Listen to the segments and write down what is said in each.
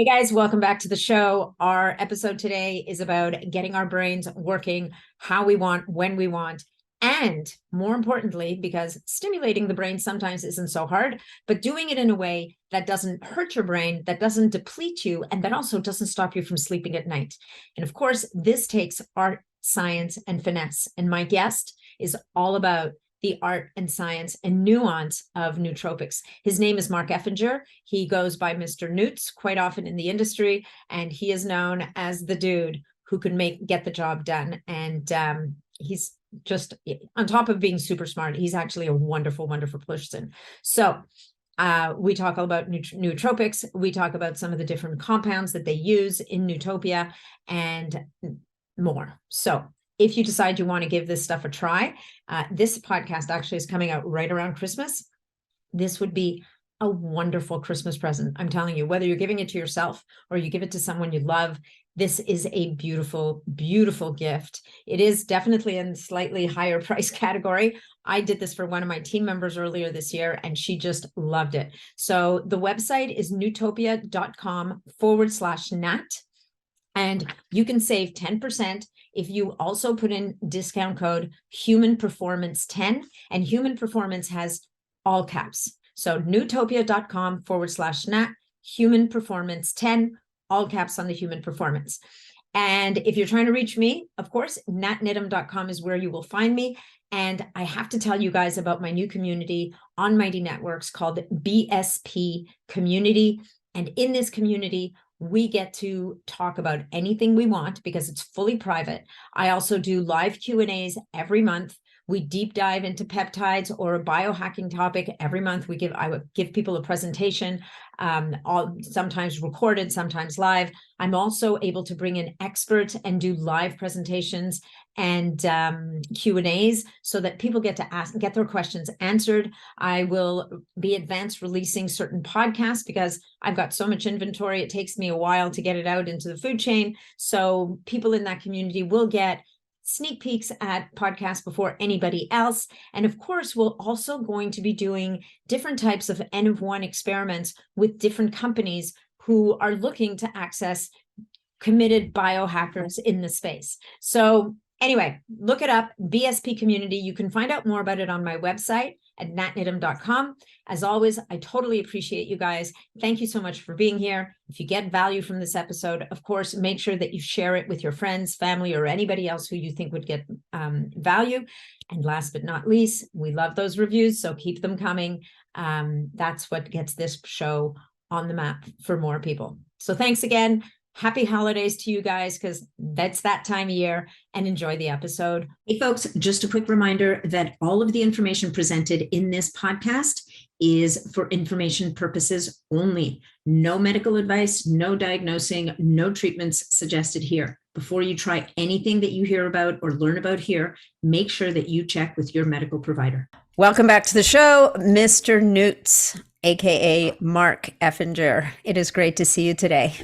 Hey guys, welcome back to the show. Our episode today is about getting our brains working how we want, when we want, and more importantly, because stimulating the brain sometimes isn't so hard, but doing it in a way that doesn't hurt your brain, that doesn't deplete you, and that also doesn't stop you from sleeping at night. And of course, this takes art, science, and finesse. And my guest is all about the art and science and nuance of nootropics. His name is Mark Effinger. He goes by Mr. Noots quite often in the industry, and he is known as the dude who can get the job done. And he's just, on top of being super smart, he's actually a wonderful, wonderful person. So we talk all about nootropics. We talk about some of the different compounds that they use in Nootopia and more. So if you decide you want to give this stuff a try, this podcast actually is coming out right around Christmas. This would be a wonderful Christmas present. I'm telling you, whether you're giving it to yourself or you give it to someone you love, this is a beautiful, beautiful gift. It is definitely in slightly higher price category. I did this for one of my team members earlier this year, and she just loved it. So the website is nootopia.com/nat. And you can save 10% if you also put in discount code Human Performance 10, and Human Performance has all caps. So nootopia.com/nat, Human Performance 10, all caps on the Human Performance. And if you're trying to reach me, of course, natniddam.com is where you will find me. And I have to tell you guys about my new community on Mighty Networks called BSP Community. And in this community, we get to talk about anything we want because it's fully private. I also do live Q&As every month. We deep dive into peptides or a biohacking topic every month. I would give people a presentation, sometimes recorded, sometimes live. I'm also able to bring in experts and do live presentations and Q&As so that people get their questions answered. I will be advanced releasing certain podcasts because I've got so much inventory. It takes me a while to get it out into the food chain. So people in that community will get sneak peeks at podcasts before anybody else. And of course, we're also going to be doing different types of N of 1 experiments with different companies who are looking to access committed biohackers in the space. So anyway, look it up, BSP Community. You can find out more about it on my website at natniddam.com. As always, I totally appreciate you guys. Thank you so much for being here. If you get value from this episode, of course, make sure that you share it with your friends, family, or anybody else who you think would get value. And last but not least, we love those reviews, so keep them coming. That's what gets this show on the map for more people. So thanks again. Happy holidays to you guys, because that's that time of year, and enjoy the episode. Hey folks, just a quick reminder that all of the information presented in this podcast is for information purposes only. No medical advice, no diagnosing, no treatments suggested here. Before you try anything that you hear about or learn about here, make sure that you check with your medical provider. Welcome back to the show, Mr. Noots, aka Mark Effinger. It is great to see you today.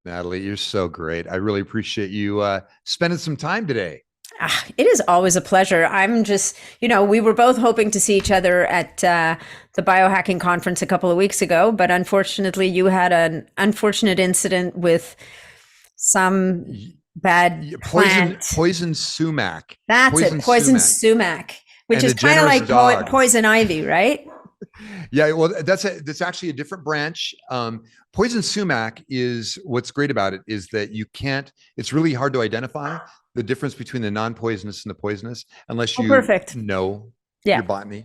Natalie, you're so great. I really appreciate you spending some time today. It is always a pleasure. I'm just, we were both hoping to see each other at the biohacking conference a couple of weeks ago, but unfortunately you had an unfortunate incident with some bad poison sumac. That's it, poison sumac, which is kind of like poison ivy, right? Yeah, well, that's actually a different branch. Poison sumac is, what's great about it is that it's really hard to identify the difference between the non-poisonous and the poisonous unless you know your botany.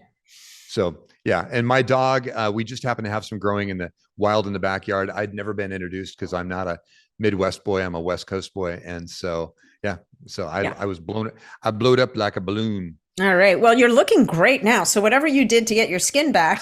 So yeah, and my dog, we just happen to have some growing in the wild in the backyard. I'd never been introduced because I'm not a Midwest boy, I'm a West Coast boy. And so, I was blown up like a balloon. All right. Well, you're looking great now. So whatever you did to get your skin back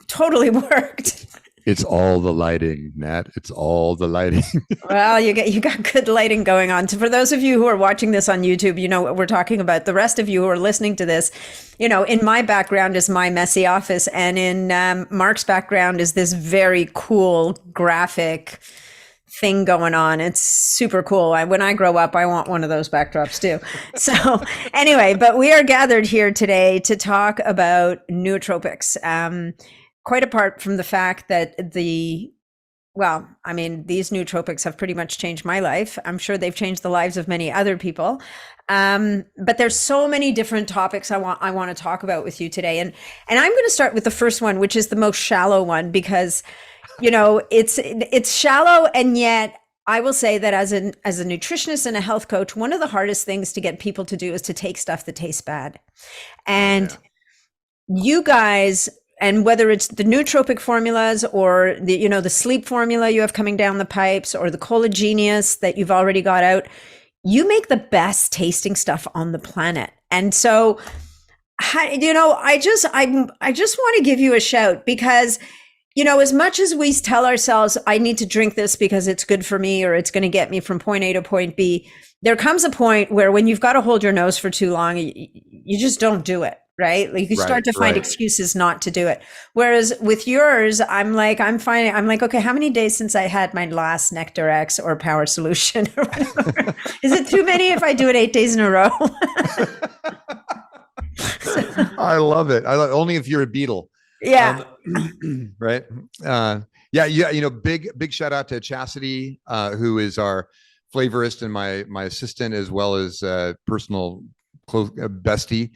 totally worked. It's all the lighting, Nat. It's all the lighting. Well, you got good lighting going on. So for those of you who are watching this on YouTube, you know what we're talking about. The rest of you who are listening to this, in my background is my messy office, and in Mark's background is this very cool graphic thing going on. It's super cool. When I grow up, I want one of those backdrops too. So anyway, but we are gathered here today to talk about nootropics. Quite apart from the fact that the Well, I mean, these nootropics have pretty much changed my life. I'm sure they've changed the lives of many other people. But there's so many different topics I want to talk about with you today. And I'm going to start with the first one, which is the most shallow one, because, it's shallow, and yet I will say that as a nutritionist and a health coach, one of the hardest things to get people to do is to take stuff that tastes bad. And you guys, and whether it's the nootropic formulas or the sleep formula you have coming down the pipes, or the collagenous that you've already got out, you make the best tasting stuff on the planet. And so, I just want to give you a shout, because as much as we tell ourselves, I need to drink this because it's good for me, or it's going to get me from point A to point B, there comes a point where when you've got to hold your nose for too long, you just don't do it. Right? Like you start to find excuses not to do it. Whereas with yours, I'm like, okay, how many days since I had my last Nectar X or Power Solution or whatever? Is it too many if I do it 8 days in a row? I love it. Only if you're a beetle. Yeah. Right. Big shout out to Chastity, who is our flavorist and my assistant, as well as personal close bestie.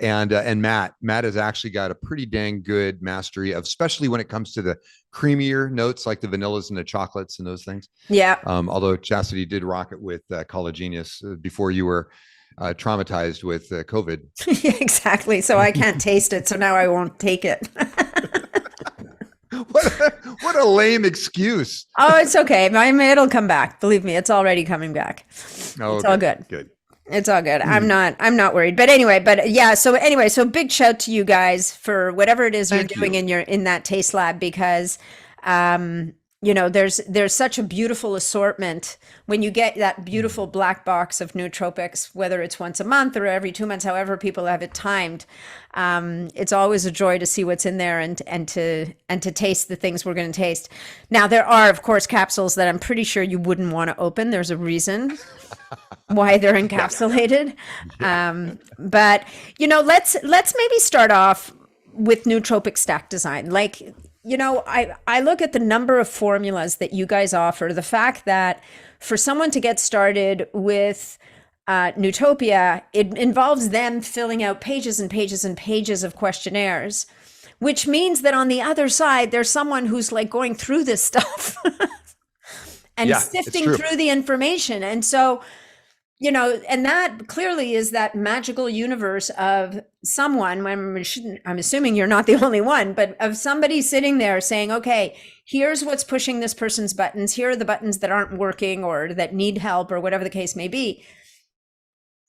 And Matt has actually got a pretty dang good mastery of, especially when it comes to the creamier notes like the vanillas and the chocolates and those things. Yeah. Although Chastity did rock it with collagenous before you were traumatized with COVID. Yeah, exactly. So I can't taste it. So now I won't take it. What a lame excuse. Oh, it's okay. It'll come back. Believe me, it's already coming back. Oh, it's all good. Good. It's all good. I'm not worried. But anyway, so big shout to you guys for whatever it is you're doing in that taste lab, because there's such a beautiful assortment when you get that beautiful black box of nootropics, whether it's once a month or every 2 months, however people have it timed. It's always a joy to see what's in there and to taste the things we're going to taste. Now, there are, of course, capsules that I'm pretty sure you wouldn't want to open. There's a reason why they're encapsulated. But let's maybe start off with nootropic stack design. Like, I look at the number of formulas that you guys offer, the fact that for someone to get started with Nootopia, it involves them filling out pages and pages and pages of questionnaires, which means that on the other side, there's someone who's like going through this stuff and sifting through the information. And so, and that clearly is that magical universe of someone, I'm assuming you're not the only one, but of somebody sitting there saying, okay, here's what's pushing this person's buttons. Here are the buttons that aren't working or that need help or whatever the case may be.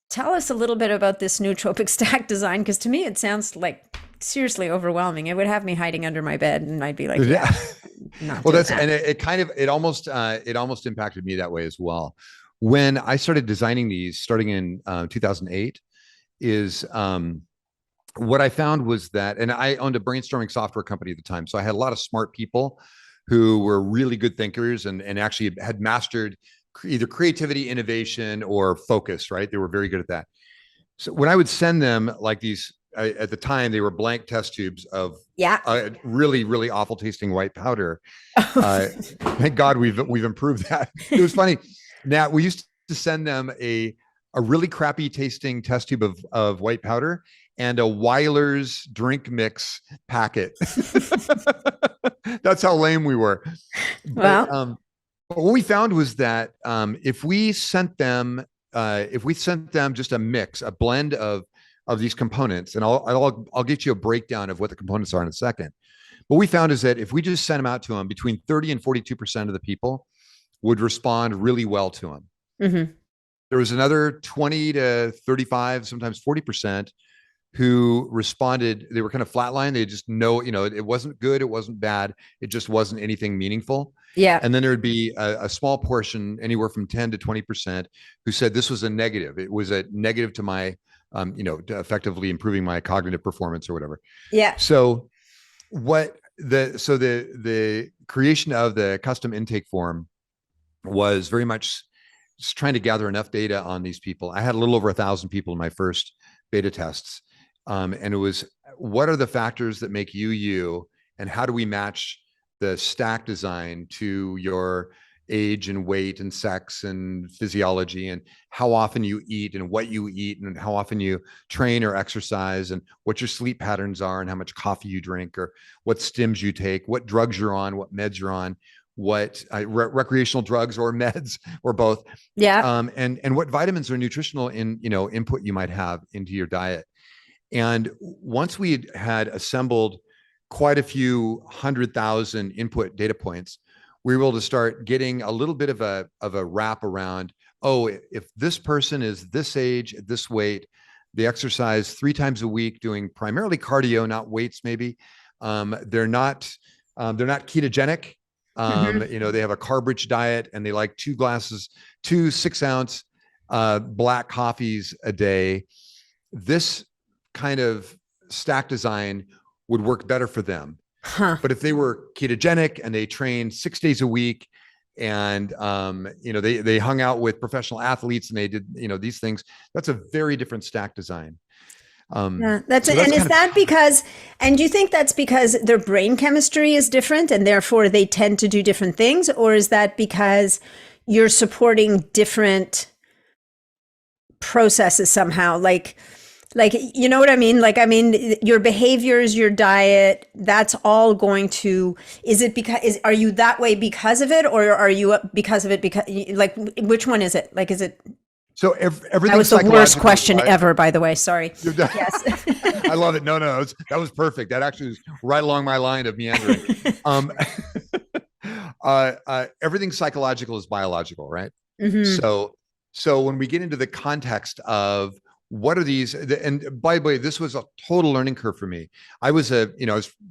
Tell us a little bit about this nootropic stack design, because to me, it sounds like seriously overwhelming. It would have me hiding under my bed and I'd be like, it almost impacted me that way as well. When I started designing these, starting in 2008, is what I found was that, and I owned a brainstorming software company at the time. So I had a lot of smart people who were really good thinkers and actually had mastered either creativity, innovation, or focus, right? They were very good at that. So when I would send them like these, at the time, they were blank test tubes of really, really awful tasting white powder. Thank God we've improved that. It was funny. Now, we used to send them a really crappy tasting test tube of white powder and a Weiler's drink mix packet. That's how lame we were. But what we found was that if we sent them just a mix, a blend of these components, and I'll get you a breakdown of what the components are in a second. What we found is that if we just sent them out to them, between 30 and 42% of the people would respond really well to them. Mm-hmm. There was another 20 to 35, sometimes 40% who responded. They were kind of flatline. They just know, it wasn't good. It wasn't bad. It just wasn't anything meaningful. Yeah. And then there would be a small portion, anywhere from 10 to 20%, who said this was a negative. It was a negative to my, to effectively improving my cognitive performance or whatever. Yeah. So the creation of the custom intake form was very much just trying to gather enough data on these people. I had a little over 1,000 people in my first beta tests. And it was, what are the factors that make you, and how do we match the stack design to your age and weight and sex and physiology and how often you eat and what you eat and how often you train or exercise and what your sleep patterns are and how much coffee you drink or what stims you take, what drugs you're on, what meds you're on, what recreational drugs or meds or both. Yeah. And what vitamins or nutritional input you might have into your diet. And once we had assembled quite a few 100,000 input data points, we were able to start getting a little bit of a wrap around, oh, if this person is this age, this weight, they exercise 3 times a week doing primarily cardio, not weights maybe. They're not ketogenic. They have a carb-rich diet and they like 2 6-ounce black coffees a day. This kind of stack design would work better for them. Huh. But if they were ketogenic and they trained 6 days a week and, they hung out with professional athletes and they did, these things, that's a very different stack design. Yeah, and do you think that's because their brain chemistry is different and therefore they tend to do different things? Or is that because you're supporting different processes somehow? Like, you know what I mean? Like, I mean, your behaviors, your diet, that's all going to, are you that way because of it? Or are you because of it? Because like, which one is it? Like, is it? So everything. That was the worst question ever, by the way. Sorry. Yes. I love it. No, that was perfect. That actually was right along my line of meandering. Everything psychological is biological, right? Mm-hmm. So when we get into the context of what are these, and by the way, this was a total learning curve for me. I was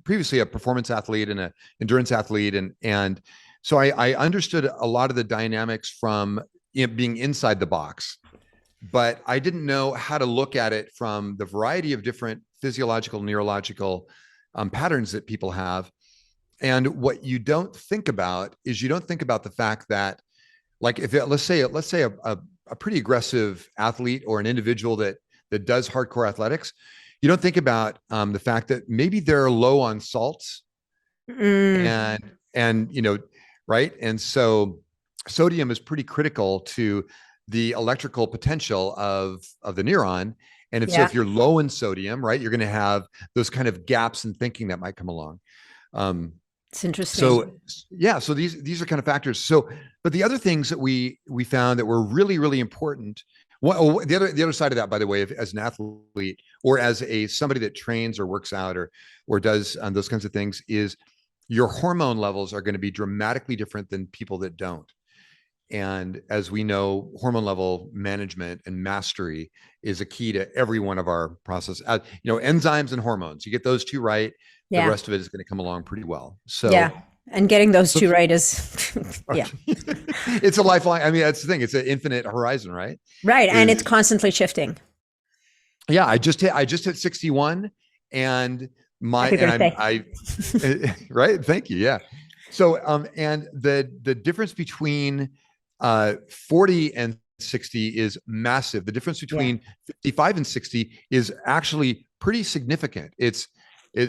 previously a performance athlete and an endurance athlete. And so I understood a lot of the dynamics from being inside the box, but I didn't know how to look at it from the variety of different physiological, neurological patterns that people have. And what you don't think about is you don't think about the fact that, like, if let's say a pretty aggressive athlete or an individual that does hardcore athletics, you don't think about the fact that maybe they're low on salts and right. And so sodium is pretty critical to the electrical potential of the neuron. And so if you're low in sodium, right, you're going to have those kind of gaps in thinking that might come along. It's interesting. So these are kind of factors. So, but the other things that we found that were really, really important. The other side of that, by the way, as an athlete or as somebody that trains or works out or does those kinds of things, is your hormone levels are going to be dramatically different than people that don't. And as we know, hormone level management and mastery is a key to every one of our processes. Enzymes and hormones, you get those 2 right. The rest of it is going to come along pretty well. So and getting those 2 right is, it's a lifeline. I mean, that's the thing. It's an infinite horizon, right? Right. And it's constantly shifting. Yeah. I just hit 61 and I right. Thank you. Yeah. So, and the difference between 40 and 60 is massive. The difference between 55 and 60 is actually pretty significant.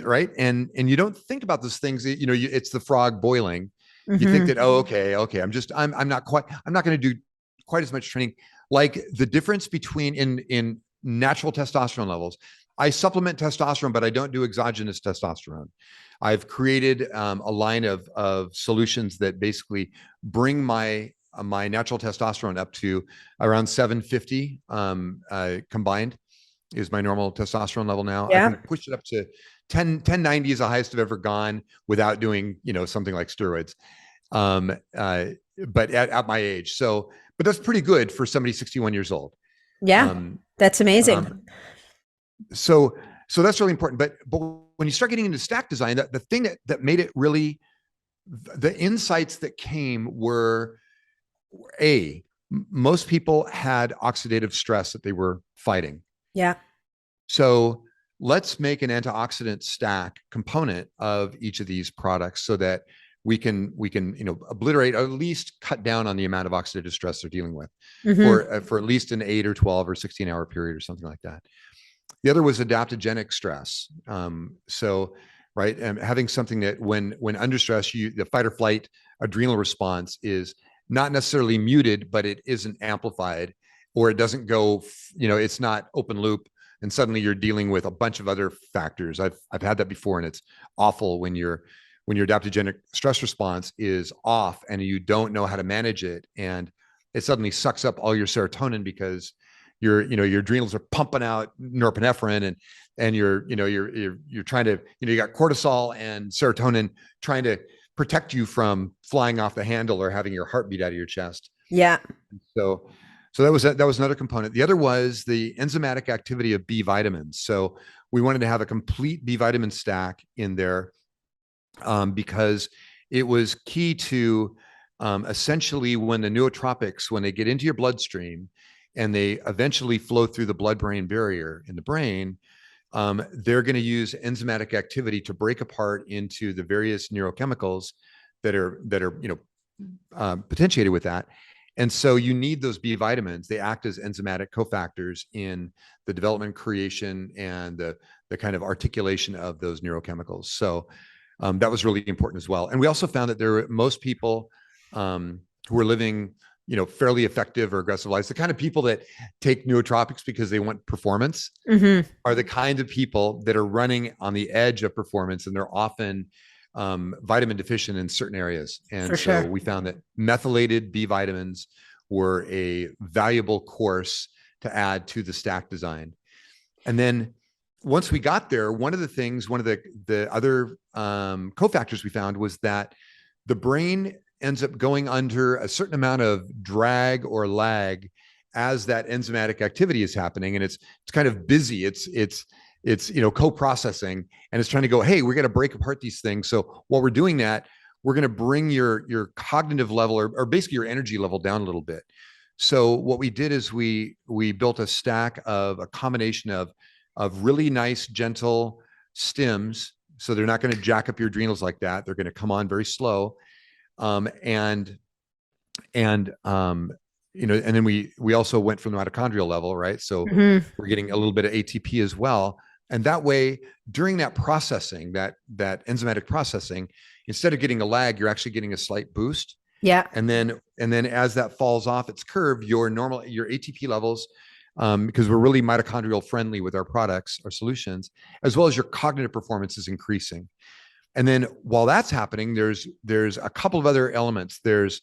Right. And you don't think about those things, it's the frog boiling. You think that, okay. I'm not going to do quite as much training. Like the difference between in natural testosterone levels, I supplement testosterone, but I don't do exogenous testosterone. I've created a line of solutions that basically bring my natural testosterone up to around 750 combined is my normal testosterone level now. I can push it up to 1090 is the highest I've ever gone without doing, something like steroids. But at my age. But that's pretty good for somebody 61 years old. Yeah. That's amazing. So that's really important. But when you start getting into stack design, the thing that made it really, the insights that came were most people had oxidative stress that they were fighting. Yeah. So let's make an antioxidant stack component of each of these products so that we can obliterate, or at least cut down on the amount of oxidative stress they're dealing with for at least an 8 or 12 or 16 hour period or something like that. The other was adaptogenic stress. So right? And having something that when under stress, the fight or flight adrenal response is not necessarily muted, but it isn't amplified, or it doesn't go, it's not open loop. And suddenly you're dealing with a bunch of other factors. I've had that before, and it's awful when your adaptogenic stress response is off and you don't know how to manage it, and it suddenly sucks up all your serotonin because your adrenals are pumping out norepinephrine, and you're trying to, you got cortisol and serotonin trying to protect you from flying off the handle or having your heart beat out of your chest. Yeah. So that was another component. The other was the enzymatic activity of B vitamins. So we wanted to have a complete B vitamin stack in there, because it was key to essentially when the nootropics, when they get into your bloodstream and they eventually flow through the blood-brain barrier in the brain, they're going to use enzymatic activity to break apart into the various neurochemicals that are potentiated with that. And so you need those B vitamins. They act as enzymatic cofactors in the development, creation, and the kind of articulation of those neurochemicals. So that was really important as well. And we also found that most people who are living, fairly effective or aggressive lives, the kind of people that take nootropics because they want performance, are the kind of people that are running on the edge of performance, and they're often vitamin deficient in certain areas. And so we found that methylated B vitamins were a valuable course to add to the stack design. And then once we got there, one of the other cofactors we found was that the brain ends up going under a certain amount of drag or lag as that enzymatic activity is happening, and it's kind of busy. It's co-processing, and it's trying to go, hey, we're going to break apart these things. So while we're doing that, we're going to bring your cognitive level or basically your energy level down a little bit. So what we did is we built a stack of a combination of really nice, gentle stims. So they're not going to jack up your adrenals like that. They're going to come on very slow. And then we also went from the mitochondrial level, right? So we're getting a little bit of ATP as well. And that way, during that processing, that enzymatic processing, instead of getting a lag, you're actually getting a slight boost. Yeah. And then as that falls off its curve, your ATP levels, because we're really mitochondrial friendly with our products, our solutions, as well as your cognitive performance is increasing. And then while that's happening, there's a couple of other elements. There's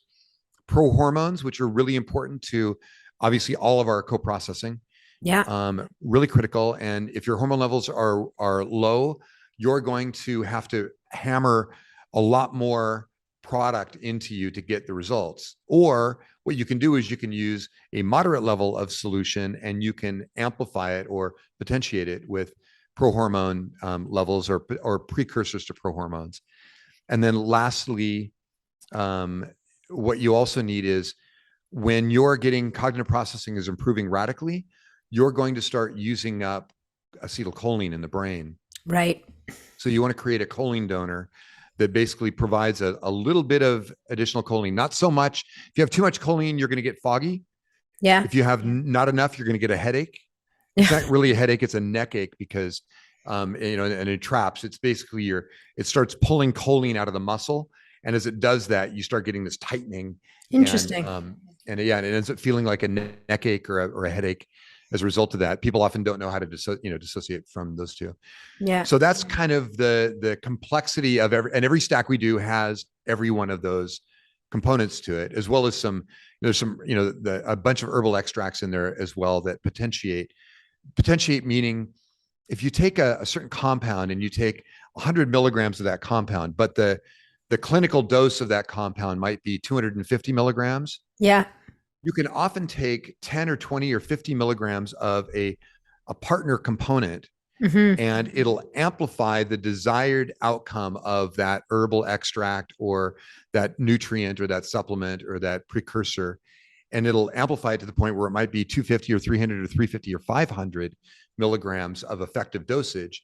prohormones, which are really important to obviously all of our co-processing. Yeah. Really critical. And if your hormone levels are low, you're going to have to hammer a lot more product into you to get the results. Or what you can do is you can use a moderate level of solution and you can amplify it or potentiate it with prohormone levels or precursors to prohormones. And then lastly, what you also need is when you're getting cognitive processing is improving radically, you're going to start using up acetylcholine in the brain. Right. So you want to create a choline donor that basically provides a little bit of additional choline, not so much. If you have too much choline, you're going to get foggy. Yeah. If you have not enough, you're going to get a headache. It's not really a headache, it's a neck ache because, and it traps. It's basically it starts pulling choline out of the muscle. And as it does that, you start getting this tightening. Interesting. And it ends up feeling like a neck ache or a headache as a result of that. People often don't know how to dissociate from those two. Yeah. So that's kind of the complexity of every stack we do has every one of those components to it, as well as there's a bunch of herbal extracts in there as well that potentiate meaning if you take a certain compound and you take 100 milligrams of that compound, but the clinical dose of that compound might be 250 milligrams. Yeah. You can often take 10 or 20 or 50 milligrams of a partner component, and it'll amplify the desired outcome of that herbal extract or that nutrient or that supplement or that precursor. And it'll amplify it to the point where it might be 250 or 300 or 350 or 500 milligrams of effective dosage.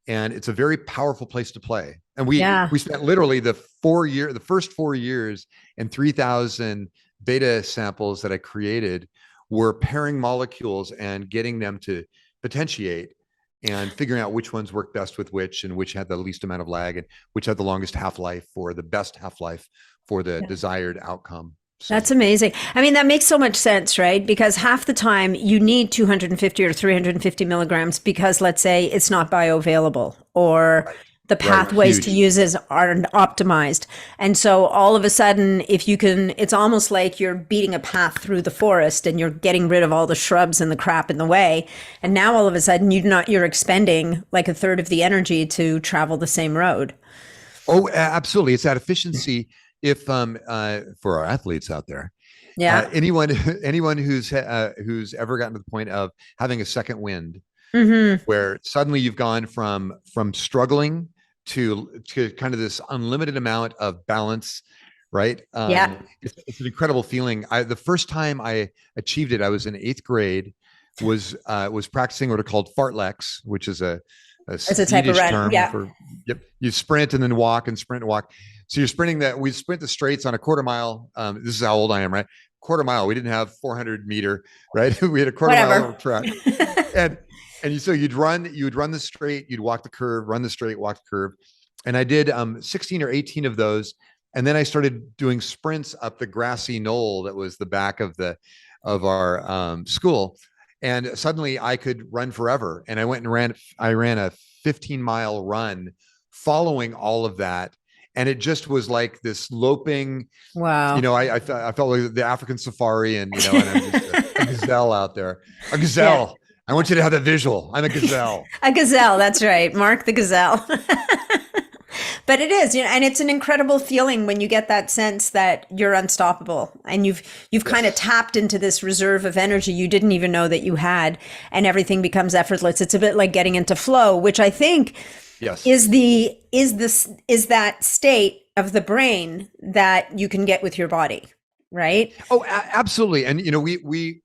And it's a very powerful place to play. And we spent literally the first 4 years and 3,000 beta samples that I created were pairing molecules and getting them to potentiate and figuring out which ones work best with which, and which had the least amount of lag, and which had the longest half-life or the best half-life for the desired outcome. So. That's amazing. I mean, that makes so much sense, right? Because half the time you need 250 or 350 milligrams because, let's say, it's not bioavailable, or the pathways to use it aren't optimized. And so all of a sudden, if you can, it's almost like you're beating a path through the forest and you're getting rid of all the shrubs and the crap in the way. And now all of a sudden you're expending like a third of the energy to travel the same road. Oh, absolutely. It's that efficiency. If for our athletes out there, anyone who's ever gotten to the point of having a second wind, where suddenly you've gone from struggling to kind of this unlimited amount of balance, right? It's an incredible feeling. The first time I achieved it, I was in 8th grade, was practicing what are called fartleks, which is a type of run. For, you sprint and then walk and sprint and walk. So you're sprinting we sprint the straights on a quarter mile. This is how old I am, right? Quarter mile. We didn't have 400 meter, right? We had a quarter mile track. So you'd run the straight, you'd walk the curve, run the straight, walk the curve. And I did 16 or 18 of those. And then I started doing sprints up the grassy knoll that was the back of our school. And suddenly I could run forever. And I went and ran a 15-mile run following all of that. And it just was like this loping. Wow. I felt like the African safari, and and I'm just a gazelle out there. A gazelle. Yeah. I want you to have that visual. I'm a gazelle. A gazelle. That's right. Mark the gazelle. But it is, and it's an incredible feeling when you get that sense that you're unstoppable, and you've kind of tapped into this reserve of energy you didn't even know that you had, and everything becomes effortless. It's a bit like getting into flow, which I think is that state of the brain that you can get with your body, right? Oh, absolutely. And we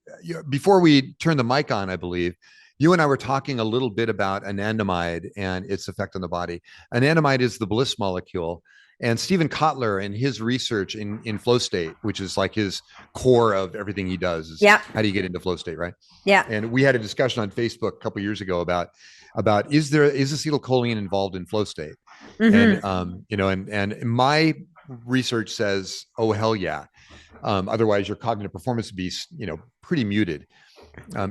before we turn the mic on, I believe you and I were talking a little bit about anandamide and its effect on the body. Anandamide is the bliss molecule. And Stephen Kotler, in his research in flow state, which is like his core of everything he does, is how do you get into flow state, right? Yeah. And we had a discussion on Facebook a couple of years ago about is acetylcholine involved in flow state? Mm-hmm. And my research says, oh, hell yeah. Otherwise your cognitive performance would be, pretty muted.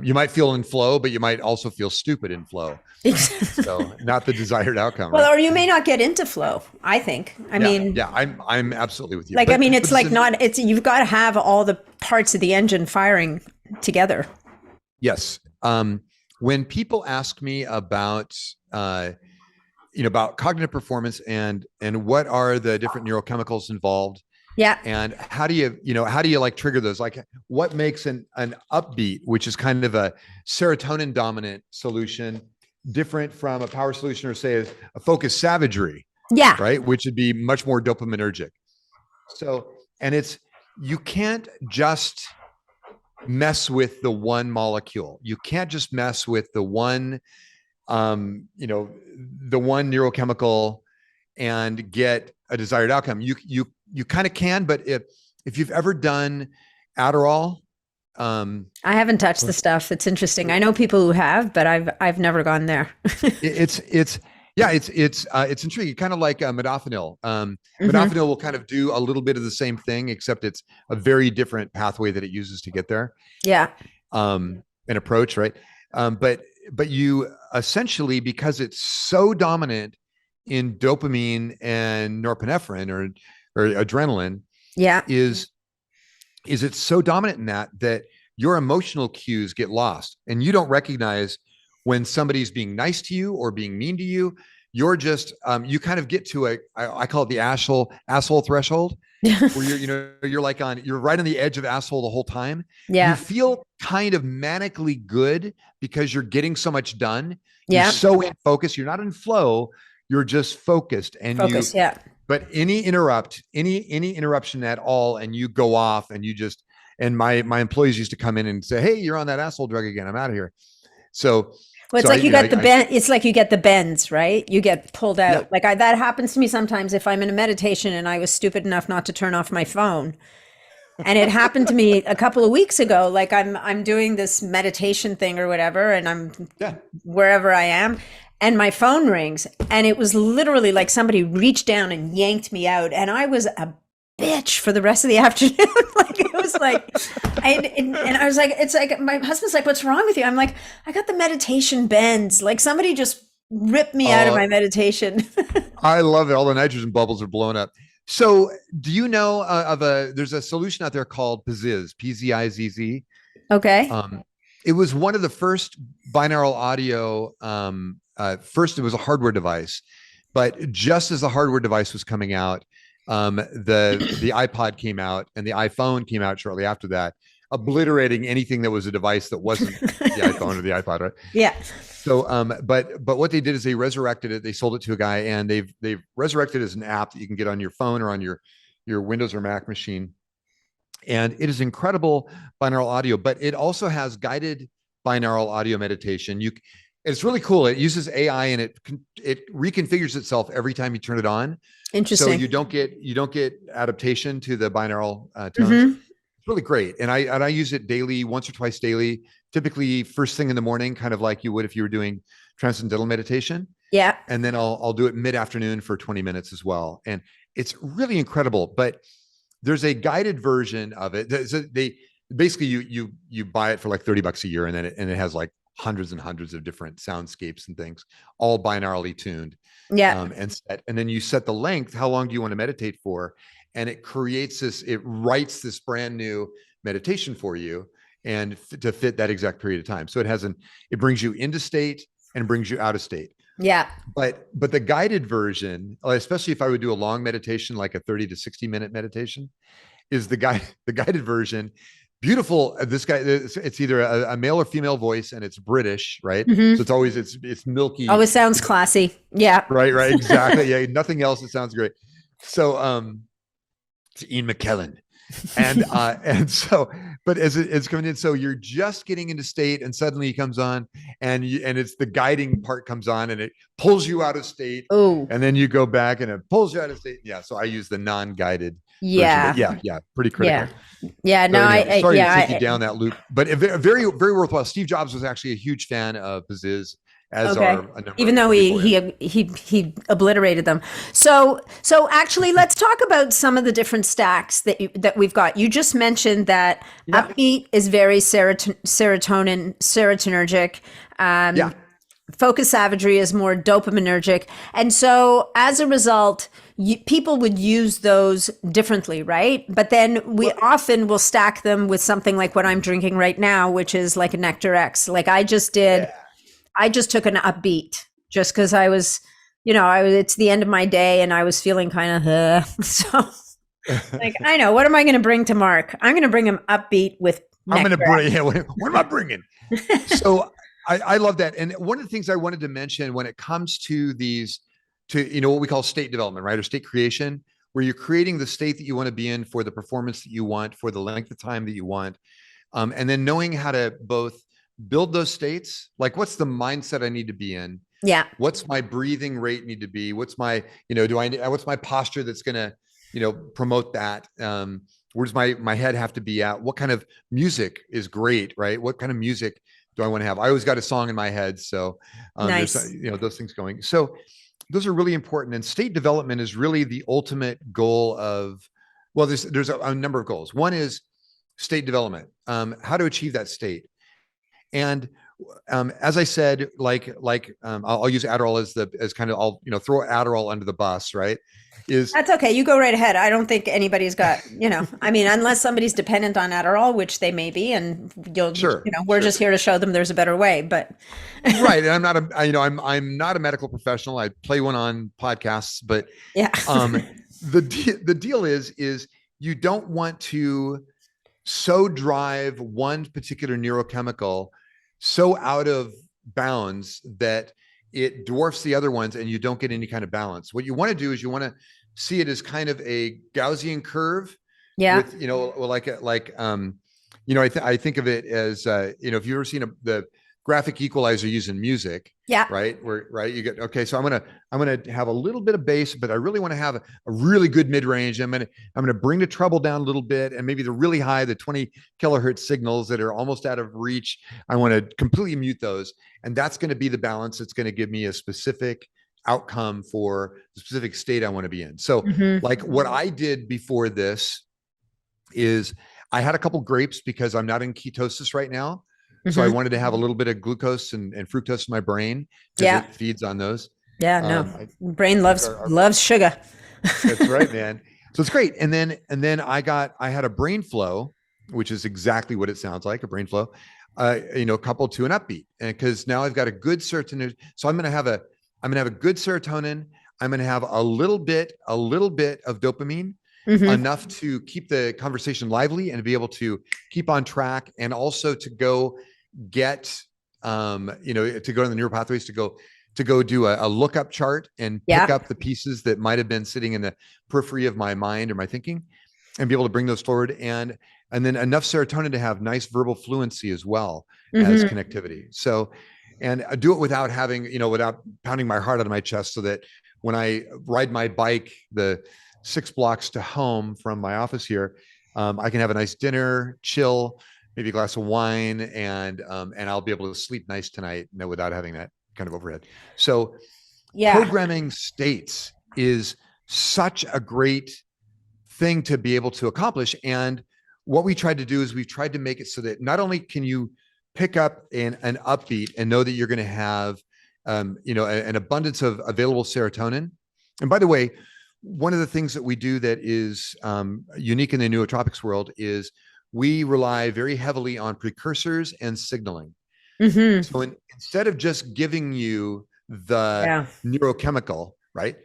You might feel in flow, but you might also feel stupid in flow. So not the desired outcome. Well, or you may not get into flow, I think. I mean, I'm absolutely with you. Like, you've got to have all the parts of the engine firing together. Yes. When people ask me about, about cognitive performance and what are the different neurochemicals involved, and how do you like trigger those? Like, what makes an upbeat, which is kind of a serotonin dominant solution, different from a power solution, or say a focused savagery? Yeah. Right. Which would be much more dopaminergic. So, and you can't just mess with the one molecule. You can't just mess with the one, the one neurochemical and get a desired outcome. You kind of can, but if you've ever done Adderall, I haven't touched the stuff. It's interesting. I know people who have, but I've never gone there. It's intriguing. Kind of like modafinil. Modafinil will kind of do a little bit of the same thing, except it's a very different pathway that it uses to get there. Yeah. An approach, right? But you essentially, because it's so dominant in dopamine and norepinephrine or adrenaline, is it's so dominant in that your emotional cues get lost, and you don't recognize when somebody's being nice to you or being mean to you. You're just you kind of get to I call it the asshole threshold, where you're right on the edge of asshole the whole time. Yeah. You feel kind of manically good because you're getting so much done. Yeah. You're so in focus. You're not in flow. You're just focused, and but any interruption at all, and you go off, and my employees used to come in and say, "Hey, you're on that asshole drug again. I'm out of here." So, it's like you get the bends, right? You get pulled out. Yeah. Like that happens to me sometimes if I'm in a meditation and I was stupid enough not to turn off my phone. And it happened to me a couple of weeks ago. Like I'm doing this meditation thing or whatever, and I'm wherever I am, and my phone rings, and it was literally like somebody reached down and yanked me out, and I was a bitch for the rest of the afternoon. Like it was like, and I was like, it's like my husband's like, "What's wrong with you?" I'm like, "I got the meditation bends." Like somebody just ripped me out of my meditation. I love it. All the nitrogen bubbles are blown up. So do you know there's a solution out there called Pzizz, P-Z-I-Z-Z. Okay. It was one of the first binaural audio. First, it was a hardware device, but just as the hardware device was coming out, the iPod came out and the iPhone came out shortly after that, obliterating anything that was a device that wasn't the iPhone or the iPod, right? Yeah. So, but what they did is they resurrected it. They sold it to a guy, and they've resurrected it as an app that you can get on your phone or on your Windows or Mac machine. And it is incredible binaural audio, but it also has guided binaural audio meditation. It's really cool. It uses AI, and it reconfigures itself every time you turn it on. Interesting. So you don't get adaptation to the binaural tones. It's really great. And I use it daily, once or twice daily, typically first thing in the morning, kind of like you would if you were doing transcendental meditation. Yeah. And then I'll do it mid-afternoon for 20 minutes as well. And it's really incredible. But there's a guided version of it. So they basically you buy it for like $30 a year, and then it has like hundreds and hundreds of different soundscapes and things, all binaurally tuned. Yeah. And then you set the length. How long do you want to meditate for? And it writes this brand new meditation for you, and to fit that exact period of time. So it brings you into state and brings you out of state. Yeah. But the guided version, especially if I would do a long meditation, like a 30 to 60 minute meditation, is the guided version. Beautiful. This guy, it's either a male or female voice, and it's British, right? So it's always, it's milky. Always sounds classy. Yeah. Right. Exactly. Yeah. Nothing else. It sounds great. So, it's Ian McKellen. And so, but as it's coming in, so you're just getting into state, and suddenly he comes on, and it's the guiding part comes on, and it pulls you out of state. Oh, and then you go back, and it pulls you out of state. Yeah. So I use the non-guided. Yeah. Version, yeah. Pretty critical. Yeah. No, sorry to take you down that loop, but very, very worthwhile. Steve Jobs was actually a huge fan of Pzizz. Even though he obliterated them. So actually, let's talk about some of the different stacks that we've got. You just mentioned that upbeat is very serotonergic. Focus savagery is more dopaminergic. And so as a result, people would use those differently, right? But then we often will stack them with something like what I'm drinking right now, which is like a Nectar X. Like I just did. I just took an upbeat just because I was, it's the end of my day and I was feeling kind of, so like, I know, what am I going to bring to Mark? I'm going to bring him upbeat with Nectar. I'm going to bring, what am I bringing? So I love that. And one of the things I wanted to mention when it comes to what we call state development, right? Or state creation, where you're creating the state that you want to be in for the performance that you want, for the length of time that you want. And then knowing how to both build those states, like what's the mindset I need to be in? Yeah. What's my breathing rate need to be? What's my, what's my posture that's going to, promote that? Where's my head have to be at? What kind of music is great, right? What kind of music do I want to have? I always got a song in my head. So, nice. There's, those things going. So those are really important. And state development is really the ultimate goal of, well, there's a number of goals. One is state development, how to achieve that state. And as I said, I'll use Adderall as kind of, I'll throw Adderall under the bus, right? That's okay. You go right ahead. I don't think anybody's got, unless somebody's dependent on Adderall, which they may be, and we're just here to show them there's a better way. But right, and I'm not a medical professional. I play one on podcasts, but the deal is you don't want to so drive one particular neurochemical so out of bounds that it dwarfs the other ones and you don't get any kind of balance. What you want to do is you want to see it as kind of a Gaussian curve. Yeah. With, I think of it as, if you've ever seen the graphic equalizer using music. Yeah. Right. Right. You get, okay. So I'm going to have a little bit of bass, but I really want to have a really good mid range. I'm going to bring the treble down a little bit, and maybe the really high, the 20 kilohertz signals that are almost out of reach, I want to completely mute those. And that's going to be the balance. That's going to give me a specific outcome for the specific state I want to be in. So like what I did before this is I had a couple grapes because I'm not in ketosis right now. So I wanted to have a little bit of glucose and fructose in my brain because it feeds on those. Yeah, no, brain loves sugar. That's right, man. So it's great. And then I had a brain flow, which is exactly what it sounds like, a brain flow, coupled to an upbeat. And because now I've got a good serotonin. So I'm going to have a good serotonin. I'm going to have a little bit of dopamine, enough to keep the conversation lively and to be able to keep on track, and also to go get, to go to the neural pathways, to go do a lookup chart and pick up the pieces that might have been sitting in the periphery of my mind or my thinking, and be able to bring those forward. And then enough serotonin to have nice verbal fluency as well as connectivity. So, and I do it without having, without pounding my heart out of my chest, so that when I ride my bike, the 6 blocks to home from my office here, I can have a nice dinner, chill, maybe a glass of wine, and I'll be able to sleep nice tonight, without having that kind of overhead. So programming states is such a great thing to be able to accomplish. And what we tried to do is we've tried to make it so that not only can you pick up an upbeat and know that you're going to have, an abundance of available serotonin. And by the way, one of the things that we do that is unique in the nootropics world is we rely very heavily on precursors and signaling. So instead of just giving you the neurochemical, right,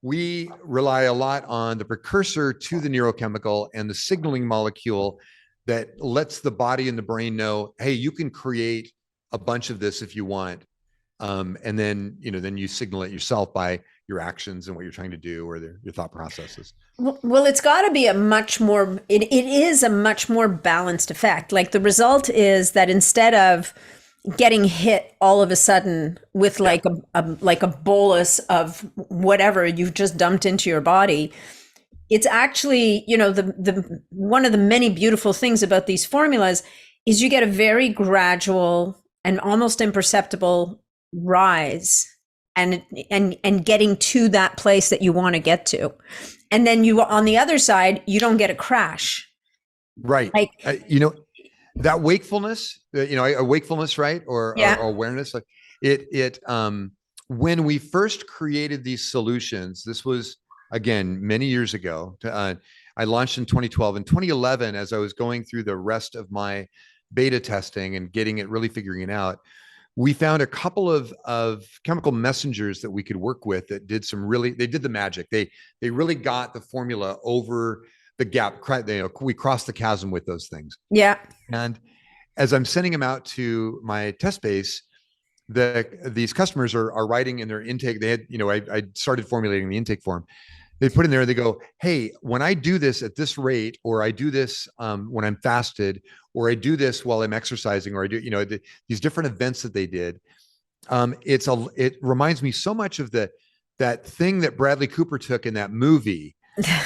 we rely a lot on the precursor to the neurochemical and the signaling molecule that lets the body and the brain know, hey, you can create a bunch of this if you want. And then you signal it yourself by your actions and what you're trying to do, or your thought processes. Well, it's got to be it is a much more balanced effect. Like, the result is that instead of getting hit all of a sudden with like a bolus of whatever you've just dumped into your body, it's actually, the one of the many beautiful things about these formulas is you get a very gradual and almost imperceptible rise and getting to that place that you want to get to. And then on the other side, you don't get a crash. Right. Like, that wakefulness, a wakefulness, right? Or awareness, like when we first created these solutions, this was, again, many years ago. I launched in 2012. In 2011, as I was going through the rest of my beta testing and getting it, really figuring it out, we found a couple of chemical messengers that we could work with that did they did the magic. They really got the formula over the gap. We crossed the chasm with those things. Yeah. And as I'm sending them out to my test base, these customers are writing in their intake. They had, I started formulating the intake form. They put in there, they go, hey, when I do this at this rate, or I do this when I'm fasted, or I do this while I'm exercising, or I do, these different events that they did. It reminds me so much of that thing that Bradley Cooper took in that movie,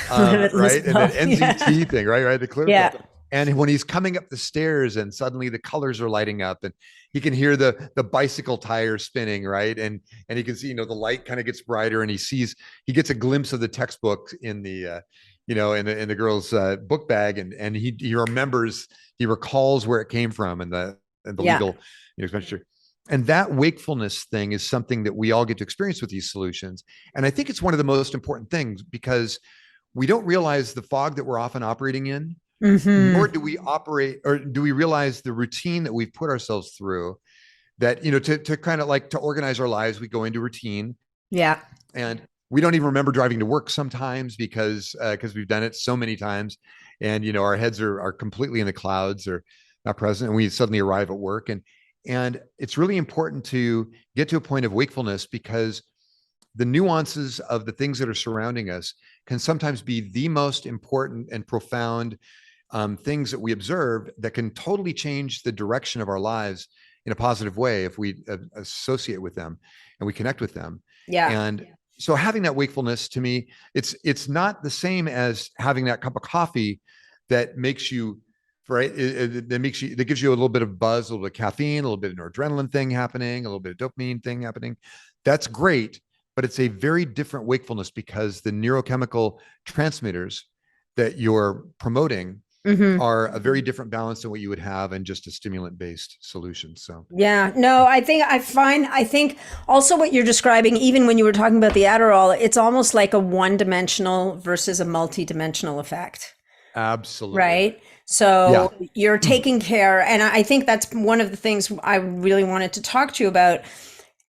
right? And that NZT thing, right? The clear. Yeah. And when he's coming up the stairs and suddenly the colors are lighting up and he can hear the bicycle tire spinning, right? And he can see, the light kind of gets brighter, and he gets a glimpse of the textbook in the, in the girl's book bag. And he recalls where it came from and the legal expenditure. And that wakefulness thing is something that we all get to experience with these solutions. And I think it's one of the most important things, because we don't realize the fog that we're often operating in. Nor do we realize the routine that we've put ourselves through, that, to kind of like to organize our lives, we go into routine. Yeah. And we don't even remember driving to work sometimes because we've done it so many times, and, our heads are completely in the clouds or not present, and we suddenly arrive at work. And it's really important to get to a point of wakefulness, because the nuances of the things that are surrounding us can sometimes be the most important and profound things that we observe that can totally change the direction of our lives in a positive way if we associate with them and we connect with them. Yeah. And so having that wakefulness, to me, it's not the same as having that cup of coffee that makes you, right? That gives you a little bit of buzz, a little bit of caffeine, a little bit of adrenaline thing happening, a little bit of dopamine thing happening. That's great, but it's a very different wakefulness because the neurochemical transmitters that you're promoting are a very different balance than what you would have in just a stimulant-based solution. So yeah, no, I think also what you're describing, even when you were talking about the Adderall, it's almost like a one-dimensional versus a multi-dimensional effect. Absolutely. Right. So you're taking care. And I think that's one of the things I really wanted to talk to you about.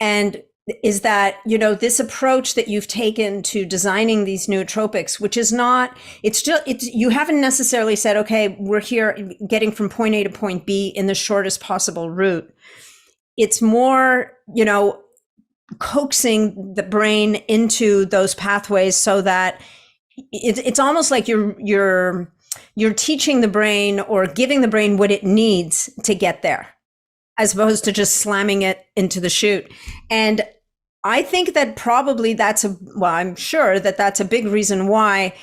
And is that, you know, this approach that you've taken to designing these nootropics, which is not, you haven't necessarily said, okay, we're here getting from point A to point B in the shortest possible route. It's more, you know, coaxing the brain into those pathways so that it's almost like you're teaching the brain or giving the brain what it needs to get there, as opposed to just slamming it into the chute. And I think that probably I'm sure that that's a big reason why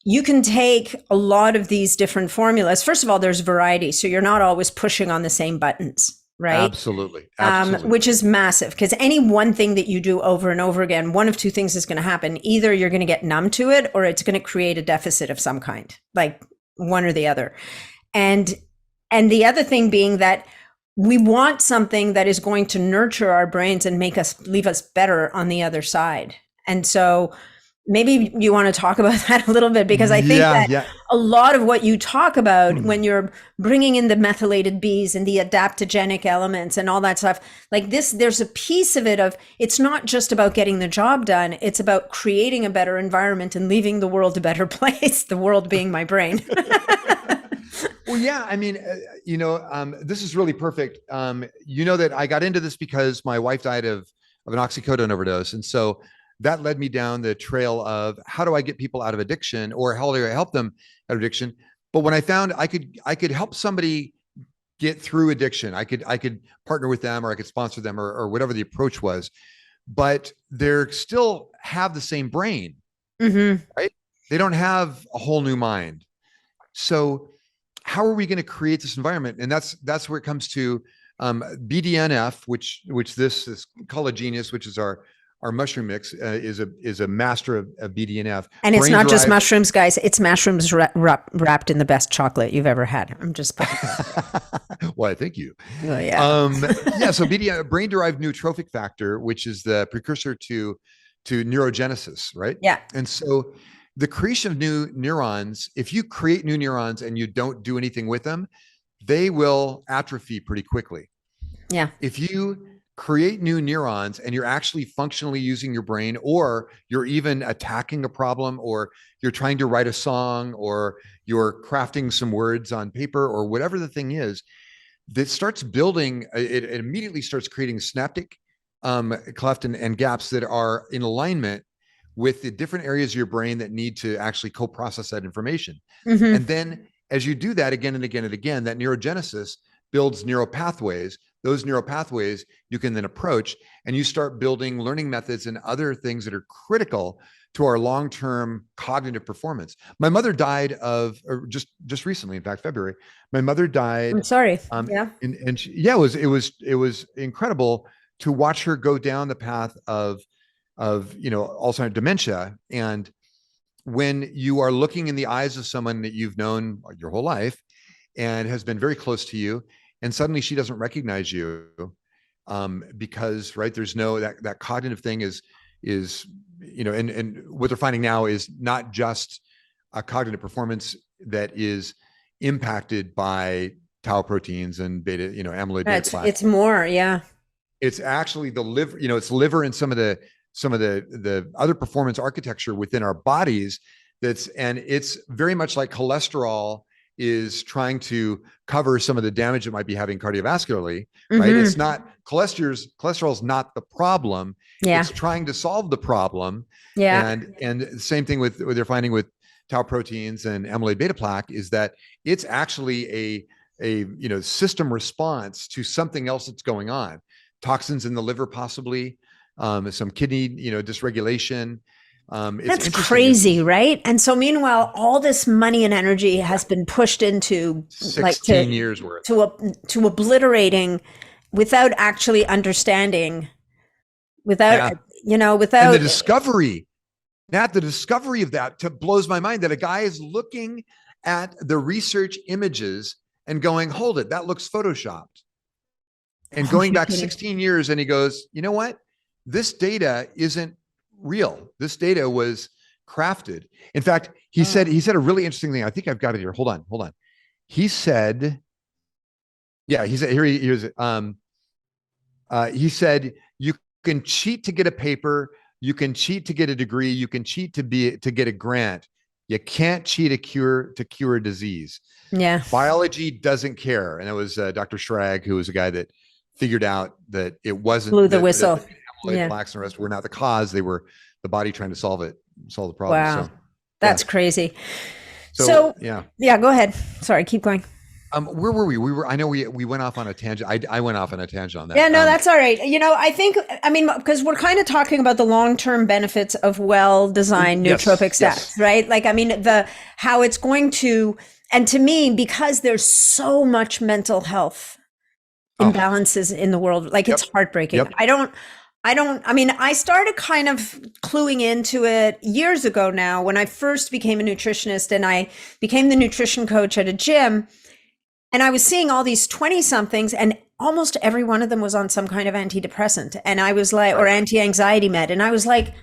you can take a lot of these different formulas. First of all, there's variety. So you're not always pushing on the same buttons, right? Absolutely. Absolutely. Which is massive, because any one thing that you do over and over again, one of two things is going to happen. Either you're going to get numb to it, or it's going to create a deficit of some kind, like one or the other. And the other thing being that we want something that is going to nurture our brains and leave us better on the other side. And so maybe you want to talk about that a little bit, because I think that a lot of what you talk about when you're bringing in the methylated Bs and the adaptogenic elements and all that stuff, like this, there's a piece of it of, it's not just about getting the job done. It's about creating a better environment and leaving the world a better place, the world being my brain. Well, yeah, I mean, this is really perfect. You know that I got into this because my wife died of an oxycodone overdose. And so that led me down the trail of how do I get people out of addiction, or how do I help them out of addiction? But when I found I could help somebody get through addiction, I could partner with them, or I could sponsor them, or whatever the approach was, but they're still have the same brain, right? They don't have a whole new mind. So how are we going to create this environment? And that's where it comes to BDNF, which this is collagenous, which is our mushroom mix, is a master of BDNF. And it's not just mushrooms, guys. It's mushrooms wrapped in the best chocolate you've ever had. I'm just Why, thank you. Oh, yeah. So BDNF, brain-derived nootropic factor, which is the precursor to neurogenesis, right? Yeah. And so the creation of new neurons, if you create new neurons and you don't do anything with them, they will atrophy pretty quickly. Yeah. If you create new neurons and you're actually functionally using your brain, or you're even attacking a problem, or you're trying to write a song, or you're crafting some words on paper, or whatever the thing is, that starts building, it immediately starts creating synaptic cleft and gaps that are in alignment with the different areas of your brain that need to actually co-process that information. And then as you do that again and again and again, that neurogenesis builds neural pathways. Those neural pathways you can then approach, and you start building learning methods and other things that are critical to our long-term cognitive performance. My mother died just recently, in fact, February. My mother died. I'm sorry. It was incredible to watch her go down the path of Alzheimer's, dementia. And when you are looking in the eyes of someone that you've known your whole life and has been very close to you, and suddenly she doesn't recognize you, because, right, there's no, that cognitive thing is, and what they're finding now is not just a cognitive performance that is impacted by tau proteins and beta, amyloid beta plaques. It's more, yeah. It's actually the liver, it's liver and some of the other performance architecture within our bodies. And it's very much like cholesterol is trying to cover some of the damage it might be having cardiovascularly, right? It's not cholesterol's not the problem. Yeah. It's trying to solve the problem. Yeah. And the same thing with what they're finding with tau proteins and amyloid beta plaque is that it's actually system response to something else that's going on. Toxins in the liver, possibly, some kidney, dysregulation. That's crazy, right? And so meanwhile, all this money and energy has been pushed into 16 years worth to obliterating without actually understanding, without and the discovery, Nat, the discovery of that blows my mind, that a guy is looking at the research images and going, hold it, that looks photoshopped. And going back 16 years, and he goes, you know what? This data isn't real. This data was crafted. In fact, he said a really interesting thing. I think I've got it here. Hold on. He said, he said, you can cheat to get a paper, you can cheat to get a degree, you can cheat to get a grant. You can't cheat to cure a disease. Yeah. Biology doesn't care. And it was Dr. Schrag, who was a guy that figured out that it wasn't blew the whistle. Plaques and the rest were not the cause. They were the body trying to solve the problem. Wow. So, that's crazy. So yeah, go ahead. Sorry, keep going. Where were we? I know we went off on a tangent. I went off on a tangent on that. Yeah, no, that's all right. I mean, because we're kind of talking about the long-term benefits of well-designed nootropic stacks, right? Like, I mean, how it's going to, and to me, because there's so much mental health imbalances in the world, like it's heartbreaking. I started kind of cluing into it years ago now when I first became a nutritionist, and I became the nutrition coach at a gym. And I was seeing all these 20-somethings, and almost every one of them was on some kind of antidepressant. And I was like, or anti-anxiety med. And I was like,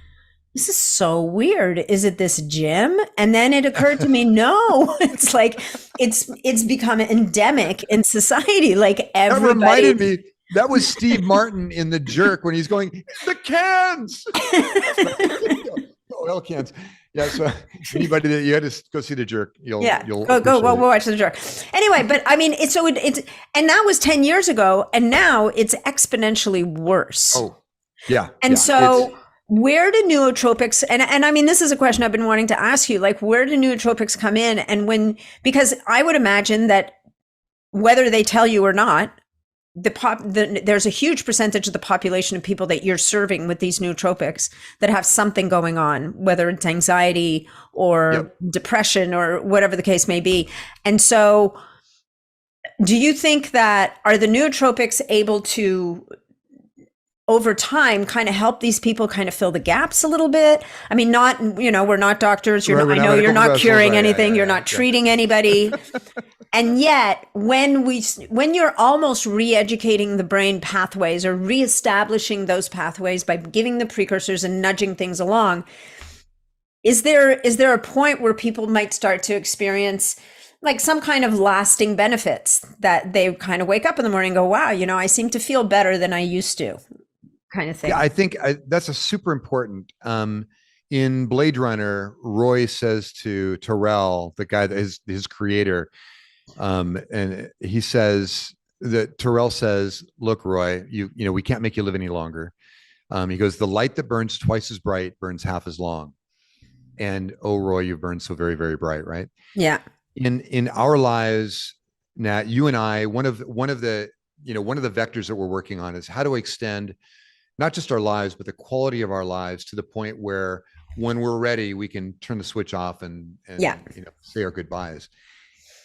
this is so weird. Is it this gym? And then it occurred to me, no, it's like, it's become endemic in society. Like everybody. That reminded me, that was Steve Martin in The Jerk when he's going, the cans. Oil cans. Yeah, so anybody that you had to go see The Jerk, you'll go watch The Jerk. Anyway, but I mean, it's and that was 10 years ago, and now it's exponentially worse. Oh, yeah. And so where do nootropics, and I mean, this is a question I've been wanting to ask you, like, where do nootropics come in? And because I would imagine that whether they tell you or not, there's a huge percentage of the population of people that you're serving with these nootropics that have something going on, whether it's anxiety or depression or whatever the case may be. And so do you think that are the nootropics able to, over time, kind of help these people kind of fill the gaps a little bit? I mean, we're not doctors. I know you're not curing anything. You're not treating anybody. And yet, when you're almost re-educating the brain pathways or re-establishing those pathways by giving the precursors and nudging things along, is there a point where people might start to experience like some kind of lasting benefits, that they kind of wake up in the morning and go, wow, I seem to feel better than I used to, kind of thing? Yeah, I think that's a super important. In Blade Runner, Roy says to Terrell, the guy that is his creator, and he says that Terrell says, look, Roy, we can't make you live any longer. He goes, the light that burns twice as bright burns half as long. And oh, Roy, you've burned so very, very bright, right? Yeah. In our lives, Nat, you and I, one of the vectors that we're working on is how to extend not just our lives, but the quality of our lives to the point where when we're ready, we can turn the switch off and say our goodbyes.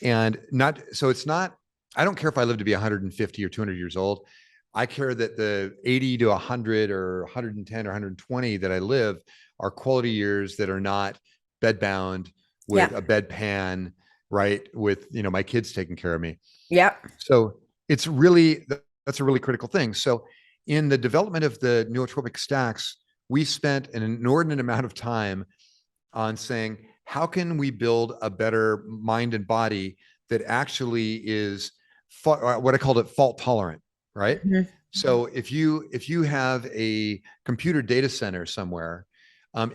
And it's not, I don't care if I live to be 150 or 200 years old. I care that the 80 to 100 or 110 or 120 that I live are quality years that are not bedbound with a bedpan, right? With, my kids taking care of me. Yeah. So that's a really critical thing. So in the development of the nootropic stacks, we spent an inordinate amount of time on saying, how can we build a better mind and body that actually is what I called it fault tolerant, right? Mm-hmm. So if you have a computer data center somewhere,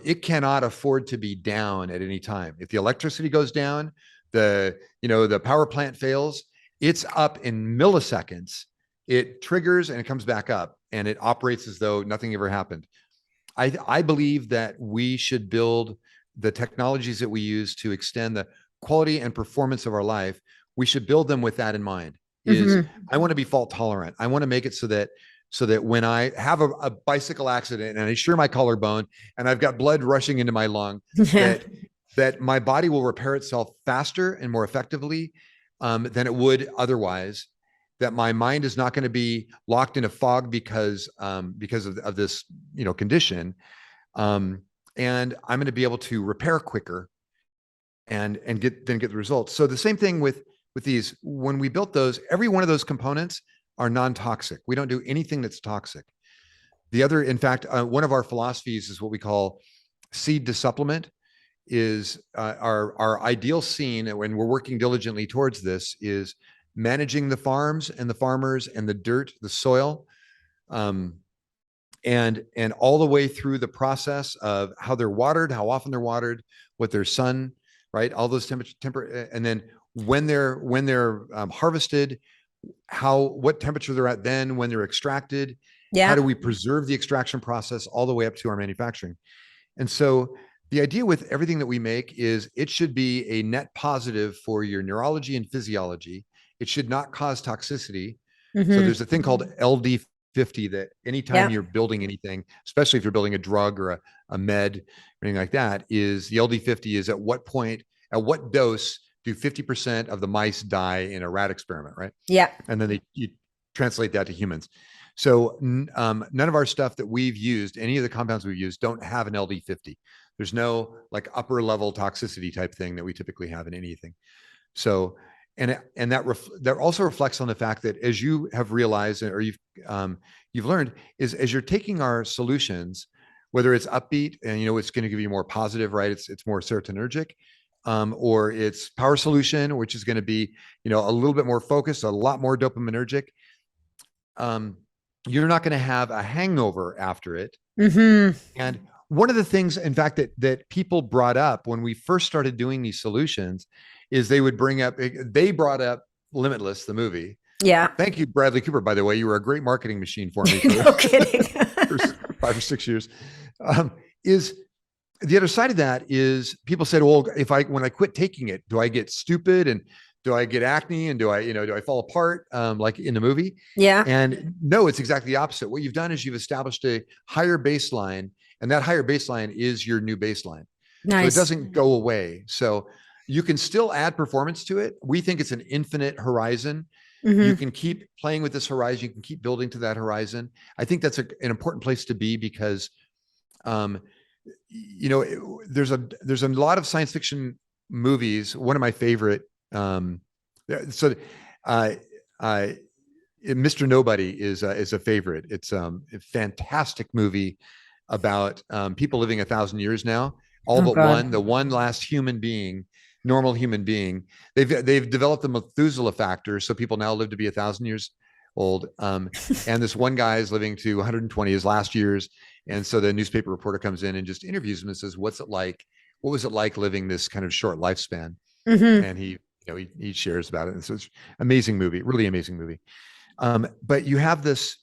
it cannot afford to be down at any time. If the electricity goes down, the power plant fails, it's up in milliseconds. It triggers and it comes back up and it operates as though nothing ever happened. I believe that we should build the technologies that we use to extend the quality and performance of our life. we should build them with that in mind. Is I want to be fault tolerant. I want to make it so that when I have a bicycle accident and I shear my collarbone and I've got blood rushing into my lung, that my body will repair itself faster and more effectively than it would otherwise. That my mind is not going to be locked in a fog because of this, condition, and I'm going to be able to repair quicker and get the results. So the same thing with these. When we built those, every one of those components are non-toxic. We don't do anything that's toxic. The other, in fact, one of our philosophies is what we call seed to supplement. Is our ideal scene, and when we're working diligently towards this, is managing the farms and the farmers and the dirt, the soil, and all the way through the process of how they're watered, how often they're watered, what their sun, right? All those temperature, and then when they're harvested, what temperature they're at then when they're extracted. How do we preserve the extraction process all the way up to our manufacturing? And so the idea with everything that we make is it should be a net positive for your neurology and physiology. It should not cause toxicity. So there's a thing called LD50 that anytime you're building anything, especially if you're building a drug or a med or anything like that, is the LD50 is at what dose do 50% of the mice die in a rat experiment, right? Yeah. And then you translate that to humans. So none of our stuff that we've used, any of the compounds we've used, don't have an LD50. There's no like upper level toxicity type thing that we typically have in anything. So, and that also reflects on the fact that, as you have realized, or you've learned, is as you're taking our solutions, whether it's upbeat and it's going to give you more positive, right? It's more serotonergic, or it's power solution, which is going to be a little bit more focused, a lot more dopaminergic. You're not going to have a hangover after it. And one of the things, in fact, that people brought up when we first started doing these solutions is they brought up Limitless, the movie. Yeah. Thank you, Bradley Cooper, by the way. You were a great marketing machine for me for no kidding. for 5 or 6 years. Is the other side of that is people said, well, when I quit taking it, do I get stupid and do I get acne and do I fall apart like in the movie? Yeah. And no, it's exactly the opposite. What you've done is you've established a higher baseline, and that higher baseline is your new baseline. Nice. So it doesn't go away. So you can still add performance to it. We think it's an infinite horizon. You can keep playing with this horizon. You can keep building to that horizon. I think that's an important place to be because, there's a lot of science fiction movies. One of my favorite, Mr. Nobody is a favorite. It's a fantastic movie about people living 1,000 years now. The one last human being, normal human being. They've developed the Methuselah factor, so people now live to be 1,000 years old. And this one guy is living to 120, his last years. And so the newspaper reporter comes in and just interviews him and says, "What's it like? What was it like living this kind of short lifespan?" And he shares about it. And so it's an amazing movie, really amazing movie. But you have this,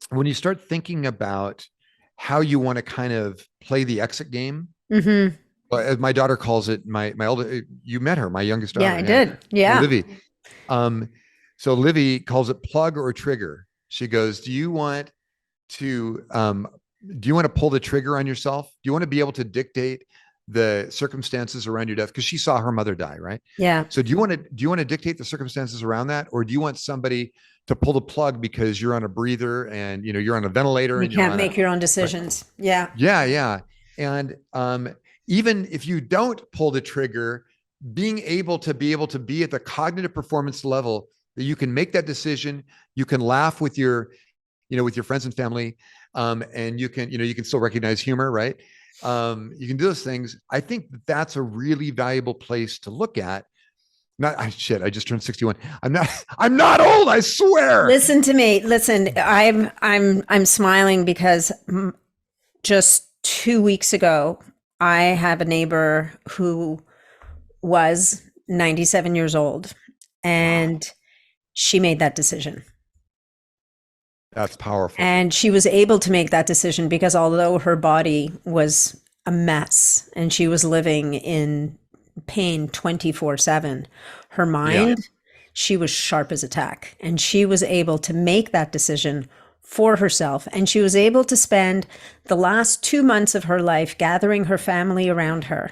when you start thinking about how you want to kind of play the exit game, as my daughter calls it, my older, you met her, my youngest daughter. Yeah, I did. Yeah. Livy. So Livy calls it plug or trigger. She goes, do you want to pull the trigger on yourself? Do you want to be able to dictate the circumstances around your death? Because she saw her mother die, right? Yeah. So do you want to dictate the circumstances around that, or do you want somebody to pull the plug because you're on a breather and you're on a ventilator? You can't make your own decisions. Right? Yeah. And even if you don't pull the trigger, being able to be at the cognitive performance level that you can make that decision, you can laugh with your friends and family, and you can still recognize humor, right? You can do those things. I think that's a really valuable place to look at. I just turned 61. I'm not old, I swear. Listen to me. Listen, I'm smiling because just 2 weeks ago, I have a neighbor who was 97 years old, and she made that decision. That's powerful. And she was able to make that decision because although her body was a mess and she was living in pain 24/7, her mind she was sharp as a tack, and she was able to make that decision for herself. And she was able to spend the last 2 months of her life gathering her family around her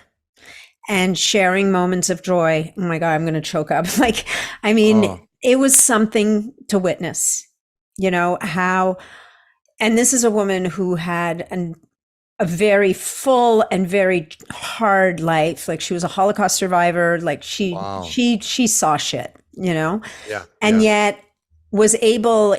and sharing moments of joy. Oh my God, I'm going to choke up. Like, I mean, Oh, it was something to witness, how, and this is a woman who had a very full and very hard life. Like, she was a Holocaust survivor. Like, wow. she saw shit, Yeah. and Yeah. yet was able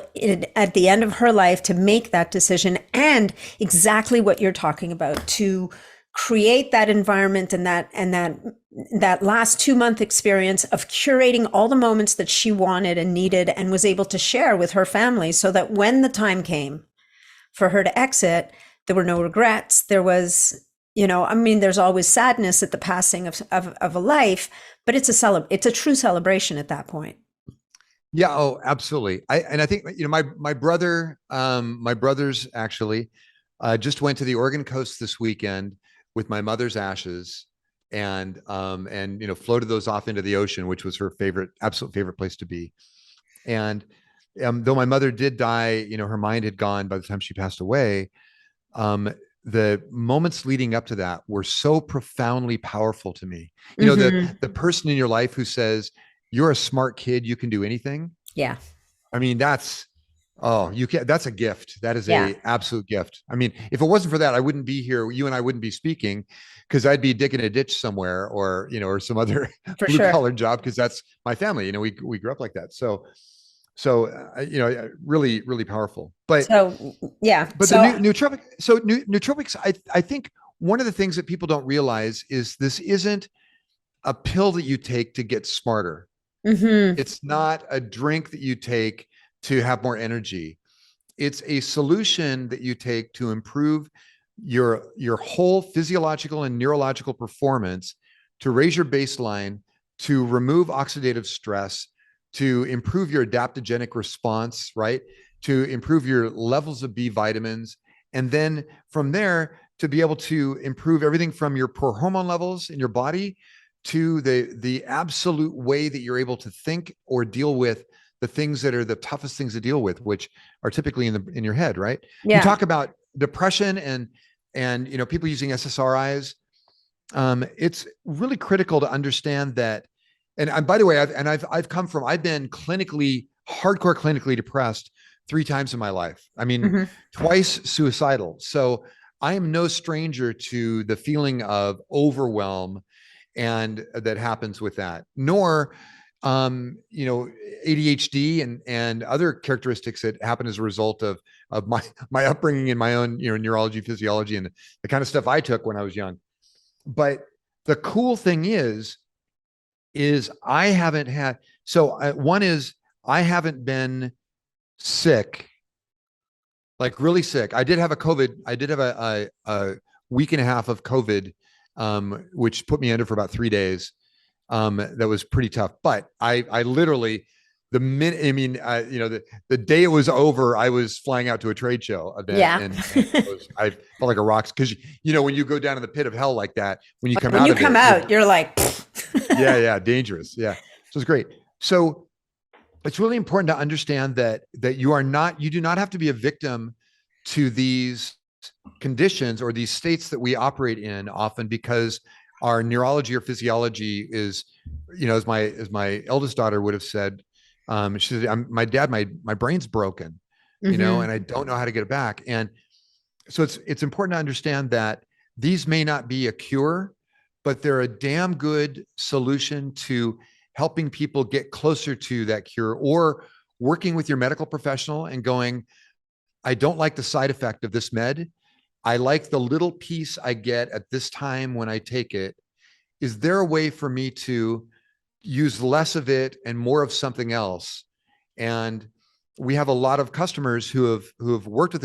at the end of her life to make that decision, and exactly what you're talking about, to create that environment and that last 2 month experience of curating all the moments that she wanted and needed and was able to share with her family, so that when the time came for her to exit, there were no regrets. There was, there's always sadness at the passing of a life, but it's a true celebration at that point. Yeah. Oh, absolutely. I think, my brothers actually just went to the Oregon coast this weekend with my mother's ashes, and floated those off into the ocean, which was her absolute favorite place to be. And though my mother did die, her mind had gone by the time she passed away. The moments leading up to that were so profoundly powerful to me. The person in your life who says, "You're a smart kid, you can do anything." Yeah. I mean, that's a gift. That is Yeah. a absolute gift. I mean, if it wasn't for that, I wouldn't be here. You and I wouldn't be speaking, because I'd be digging a ditch somewhere, or some other For blue sure. collar job, because that's my family. We grew up like that. So really, really powerful. But yeah. the nootropics, I think one of the things that people don't realize is this isn't a pill that you take to get smarter. It's not a drink that you take to have more energy. It's a solution that you take to improve your whole physiological and neurological performance, to raise your baseline, to remove oxidative stress, to improve your adaptogenic response, right? To improve your levels of B vitamins. And then from there, to be able to improve everything from your hormone levels in your body to the absolute way that you're able to think or deal with the things that are the toughest things to deal with, which are typically in your head, right? Yeah. You talk about depression and people using SSRIs. It's really critical to understand that. And by the way, I've been hardcore clinically depressed 3 times in my life. I mean, twice suicidal. So I am no stranger to the feeling of overwhelm and that happens with that, nor ADHD and other characteristics that happen as a result of my upbringing and my own neurology, physiology, and the kind of stuff I took when I was young. But the cool thing is I haven't had, I haven't been sick, like really sick. I did have a week and a half of COVID, which put me under for about 3 days. That was pretty tough, but I literally, the day it was over, I was flying out to a trade show event. Yeah. And I felt like a rock, because when you go down in the pit of hell like that, when you come out, you're like, yeah, dangerous. Yeah. So it's great. So it's really important to understand that you do not have to be a victim to these conditions or these states that we operate in often, because our neurology or physiology is, as my eldest daughter would have said, she said, my dad, my brain's broken, and I don't know how to get it back. And so it's important to understand that these may not be a cure, but they're a damn good solution to helping people get closer to that cure, or working with your medical professional and going, I don't like the side effect of this med. I like the little piece I get at this time when I take it. Is there a way for me to use less of it and more of something else? And we have a lot of customers who have worked with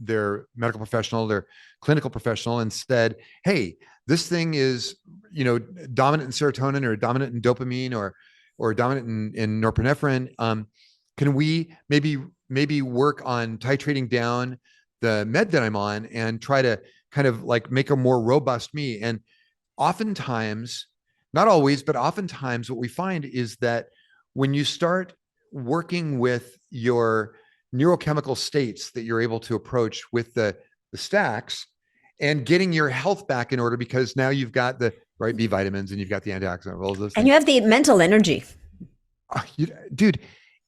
their medical professional, their clinical professional, and said, hey, this thing is, dominant in serotonin, or dominant in dopamine, or dominant in norepinephrine. Can we maybe work on titrating down the med that I'm on and try to kind of like make a more robust me? And oftentimes, not always, but oftentimes what we find is that when you start working with your neurochemical states that you're able to approach with the stacks and getting your health back in order, because now you've got the right B vitamins and you've got the antioxidant, all those things. And you have the mental energy. Dude,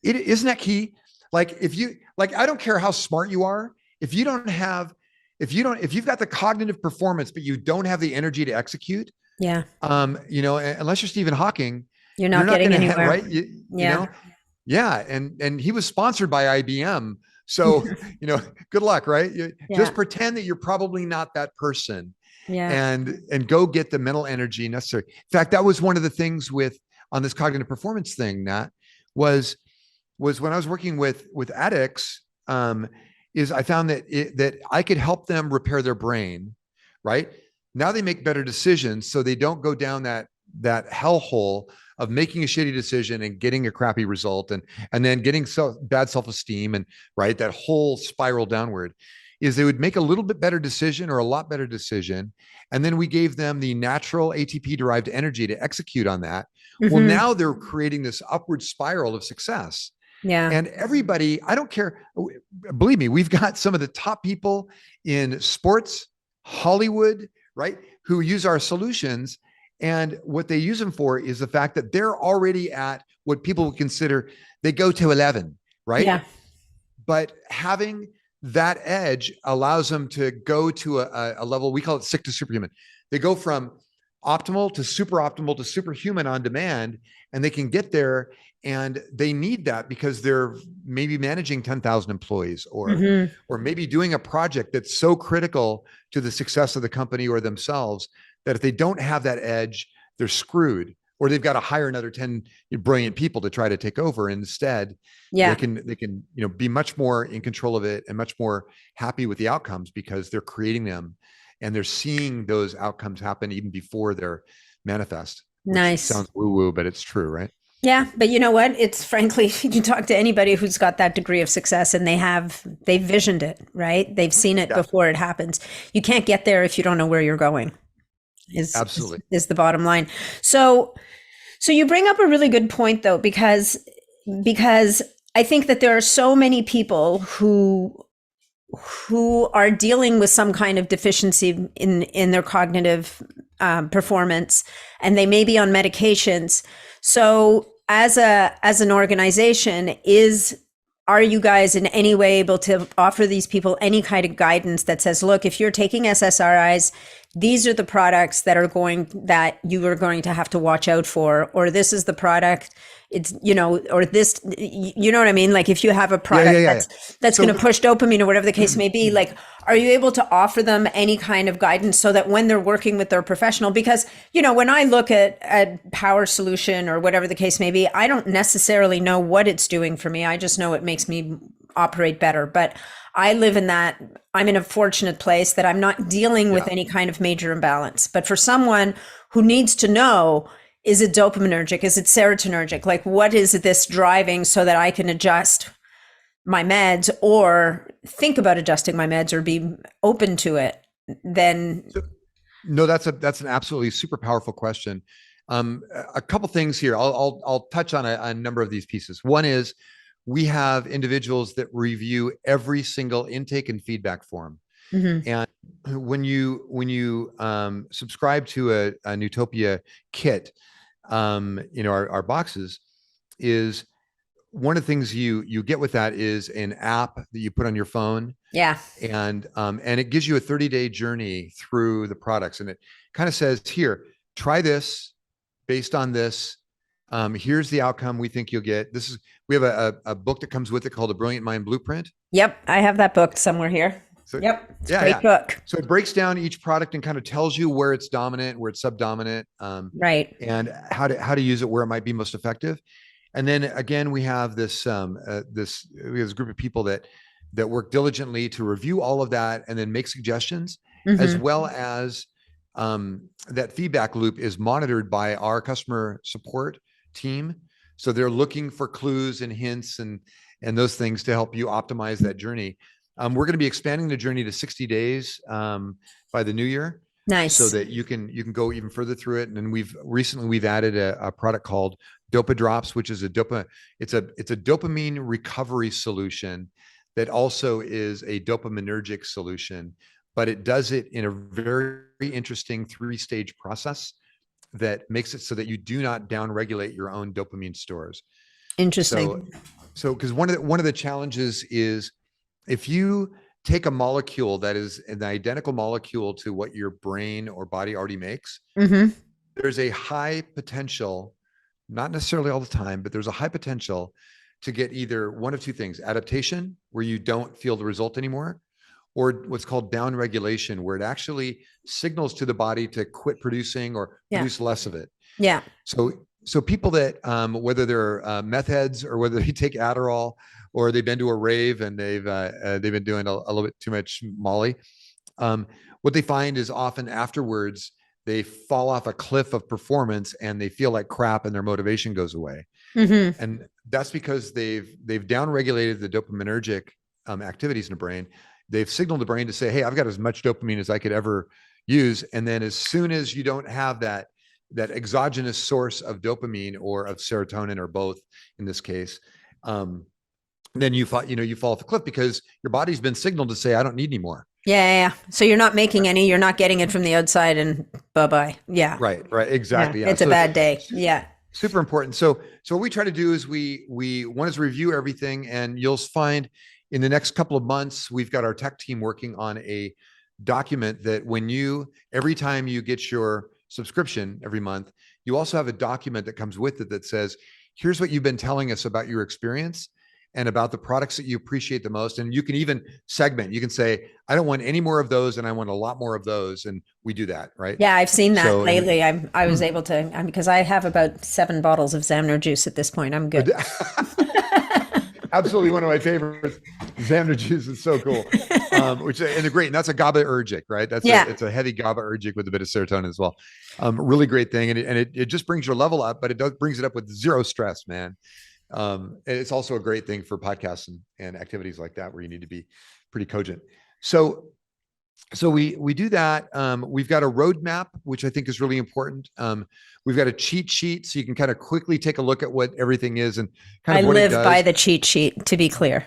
isn't that key? Like if you, like, I don't care how smart you are. If you've got the cognitive performance, but you don't have the energy to execute. Yeah. Unless you're Stephen Hawking, you're not getting anywhere. right? Yeah. And he was sponsored by IBM. So, good luck, right? Just pretend that you're probably not that person. Yeah. And go get the mental energy necessary. In fact, that was one of the things on this cognitive performance thing, Nat, was when I was working with addicts, is I found that I could help them repair their brain, right? Now they make better decisions, so they don't go down that hellhole of making a shitty decision and getting a crappy result and then getting bad self-esteem and right, that whole spiral downward. Is they would make a little bit better decision or a lot better decision, and then we gave them the natural ATP derived energy to execute on that. Well, now they're creating this upward spiral of success. Yeah. And everybody, I don't care, believe me, we've got some of the top people in sports, Hollywood, right, who use our solutions. And what they use them for is the fact that they're already at what people would consider, they go to 11, right? Yeah. But having that edge allows them to go to a level, we call it sick to superhuman. They go from optimal to superhuman on demand, and they can get there. And they need that because they're maybe managing 10,000 employees or maybe doing a project that's so critical to the success of the company or themselves that if they don't have that edge, they're screwed, or they've got to hire another 10 brilliant people to try to take over. Instead, they can be much more in control of it and much more happy with the outcomes because they're creating them and they're seeing those outcomes happen even before they're manifest. Nice. Sounds woo-woo, but it's true, right? Yeah, but you know what? It's frankly, you can talk to anybody who's got that degree of success and they've visioned it, right? They've seen it before it happens. You can't get there if you don't know where you're going. Absolutely. Is the bottom line. So you bring up a really good point though, because I think that there are so many people who are dealing with some kind of deficiency in their cognitive performance, and they may be on medications. So as an organization, are you guys in any way able to offer these people any kind of guidance that says, look, if you're taking SSRIs, these are the products that you are going to have to watch out for, or this is the product, or this, you know what I mean? Like if you have a product that's going to push dopamine or whatever the case may be, like, are you able to offer them any kind of guidance so that when they're working with their professional, because, when I look at Power Solution or whatever the case may be, I don't necessarily know what it's doing for me. I just know it makes me operate better. But I'm in a fortunate place that I'm not dealing with any kind of major imbalance. But for someone who needs to know, is it dopaminergic? Is it serotonergic? Like, what is this driving so that I can adjust my meds or think about adjusting my meds or be open to it? No, that's an absolutely super powerful question. A couple things here. I'll touch on a number of these pieces. One is we have individuals that review every single intake and feedback form. And when you subscribe to a Nootopia kit, our boxes, is one of the things you get with that is an app that you put on your phone. Yeah. And it gives you a 30-day journey through the products. And it kind of says, here, try this based on this. Here's the outcome we think you'll get. We have a book that comes with it called The Brilliant Mind Blueprint. Yep. I have that book somewhere here. So, yep. It's a great book. So it breaks down each product and kind of tells you where it's dominant, where it's subdominant, right, and how to use it where it might be most effective. And then again, we have this group of people that work diligently to review all of that and then make suggestions, as well as that feedback loop is monitored by our customer support team. So they're looking for clues and hints and those things to help you optimize that journey. We're going to be expanding the journey to 60 days by the new year. Nice. so that you can go even further through it. And then we've added a product called Dopa Drops, which is it's a dopamine recovery solution that also is a dopaminergic solution, but it does it in a very interesting 3-stage process that makes it so that you do not downregulate your own dopamine stores. Interesting. So because one of the challenges is if you take a molecule that is an identical molecule to what your brain or body already makes, there's a high potential, not necessarily all the time, but there's a high potential to get either one of two things: adaptation, where you don't feel the result anymore, or what's called downregulation, where it actually signals to the body to quit producing or produce less of it. Yeah. So people that, whether they're meth heads or whether they take Adderall or they've been to a rave and they've been doing a little bit too much Molly, what they find is often afterwards they fall off a cliff of performance and they feel like crap and their motivation goes away. And that's because they've downregulated the dopaminergic activities in the brain. They've signaled the brain to say, hey, I've got as much dopamine as I could ever use. And then as soon as you don't have that exogenous source of dopamine or of serotonin, or both in this case, then you fall off the cliff because your body's been signaled to say, I don't need any more. Yeah. So you're not making any, you're not getting it from the outside, and bye-bye. Yeah. Right. Exactly. Yeah. It's a bad day. Yeah. Super important. So what we try to do is we want to review everything, and you'll find in the next couple of months, we've got our tech team working on a document that every time you get your subscription every month, you also have a document that comes with it that says, here's what you've been telling us about your experience and about the products that you appreciate the most. And you can even segment. You can say, I don't want any more of those, and I want a lot more of those. And we do that, right? Yeah, I've seen that lately. I was able to, because I have about 7 bottles of Xamner juice at this point. I'm good. Absolutely, one of my favorites. Xamner juice is so cool. And they're great. And that's a GABAergic, right? It's a heavy GABAergic with a bit of serotonin as well. Really great thing. And it just brings your level up, but it brings it up with zero stress, man. And it's also a great thing for podcasts and activities like that, where you need to be pretty cogent. So we do that. We've got a roadmap, which I think is really important. We've got a cheat sheet, so you can kind of quickly take a look at what everything is and kind of what it does. I live by the cheat sheet, to be clear.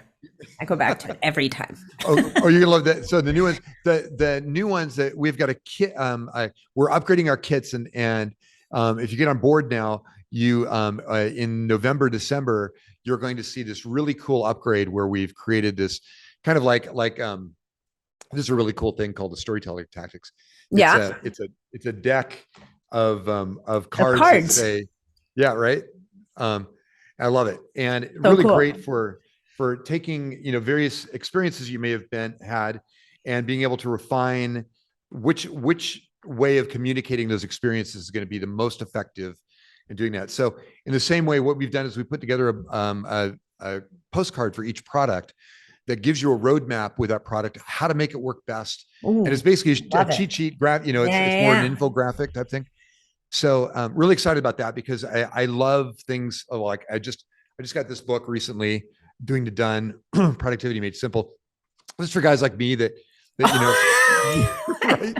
I go back to it every time. You're gonna love that. So the new ones that we've got a kit. We're upgrading our kits, and if you get on board now, you in November, December, you're going to see this really cool upgrade where we've created this kind of like this is a really cool thing called the storytelling tactics. It's a deck of cards that say, right. I love it, and so really cool. Great for taking various experiences you may have had and being able to refine which way of communicating those experiences is going to be the most effective in doing that. So in the same way, what we've done is we put together a postcard for each product that gives you a roadmap with that product, how to make it work best. Ooh, and it's basically a cheat sheet, it's more an infographic type thing. So I'm really excited about that, because I love things like, I just got this book recently, Doing the Done, Productivity Made Simple. This is for guys like me that right?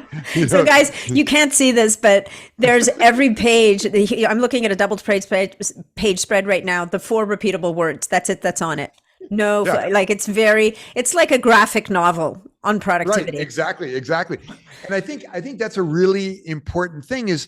So guys, you can't see this, but there's every page. I'm looking at a double page spread right now. The 4 repeatable words. That's it. That's on it. No, like it's like a graphic novel on productivity. Right, exactly. And I think that's a really important thing is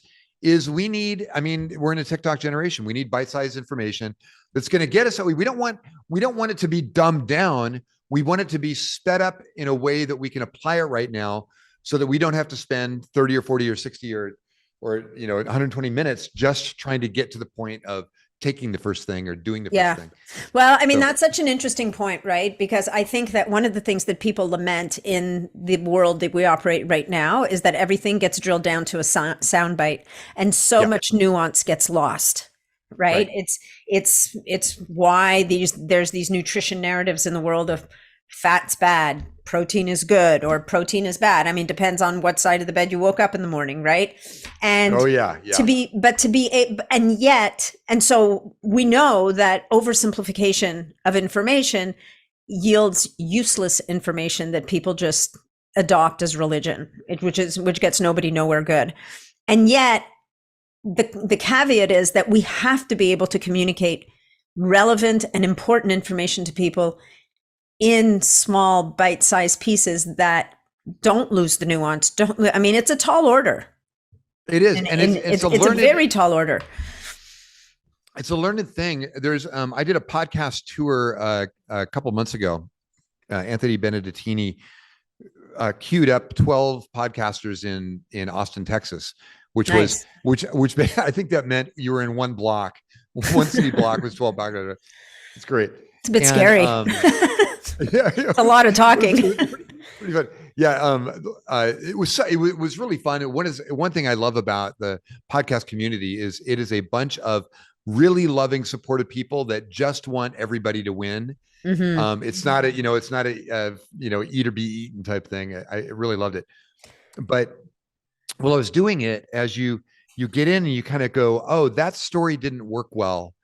we need, we're in a TikTok generation. We need bite-sized information that's going to get us. We don't want it to be dumbed down. We want it to be sped up in a way that we can apply it right now, so that we don't have to spend 30 or 40 or 60 or 120 minutes just trying to get to the point of taking the first thing or doing the first thing. Well, that's such an interesting point, right? Because I think that one of the things that people lament in the world that we operate right now is that everything gets drilled down to a soundbite, and so much nuance gets lost. Right? It's why there's these nutrition narratives in the world of fat's bad, protein is good, or protein is bad. Depends on what side of the bed you woke up in the morning, right? And and so we know that oversimplification of information yields useless information that people just adopt as religion, which gets nobody nowhere good. And yet the caveat is that we have to be able to communicate relevant and important information to people in small bite-sized pieces that don't lose the nuance. It's a tall order. It is. And it's a very tall order. It's a learned thing. There's, I did a podcast tour a couple months ago. Anthony Benedettini queued up 12 podcasters in Austin, Texas, which Nice. which I think that meant you were in one block. One city block was 12 podcasters. It's great. It's a bit scary. Yeah, it's a lot of talking. Pretty fun. Yeah, it was really fun. One thing I love about the podcast community is it is a bunch of really loving, supportive people that just want everybody to win. Mm-hmm. It's not a eat or be eaten type thing. I really loved it. But while I was doing it, as you get in and you kind of go, oh, that story didn't work well,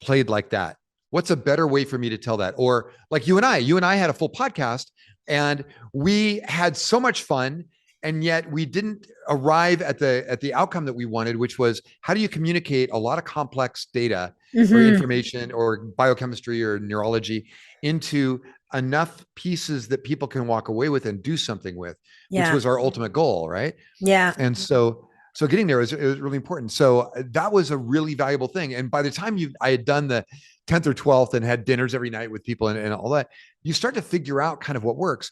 played like that. What's a better way for me to tell that? Or like you and I had a full podcast and we had so much fun, and yet we didn't arrive at the outcome that we wanted, which was how do you communicate a lot of complex data Mm-hmm. or information or biochemistry or neurology into enough pieces that people can walk away with and do something with, which was our ultimate goal, right? Yeah. And so getting there it was really important. So that was a really valuable thing. And by the time I had done the 10th or 12th and had dinners every night with people and all that, you start to figure out kind of what works.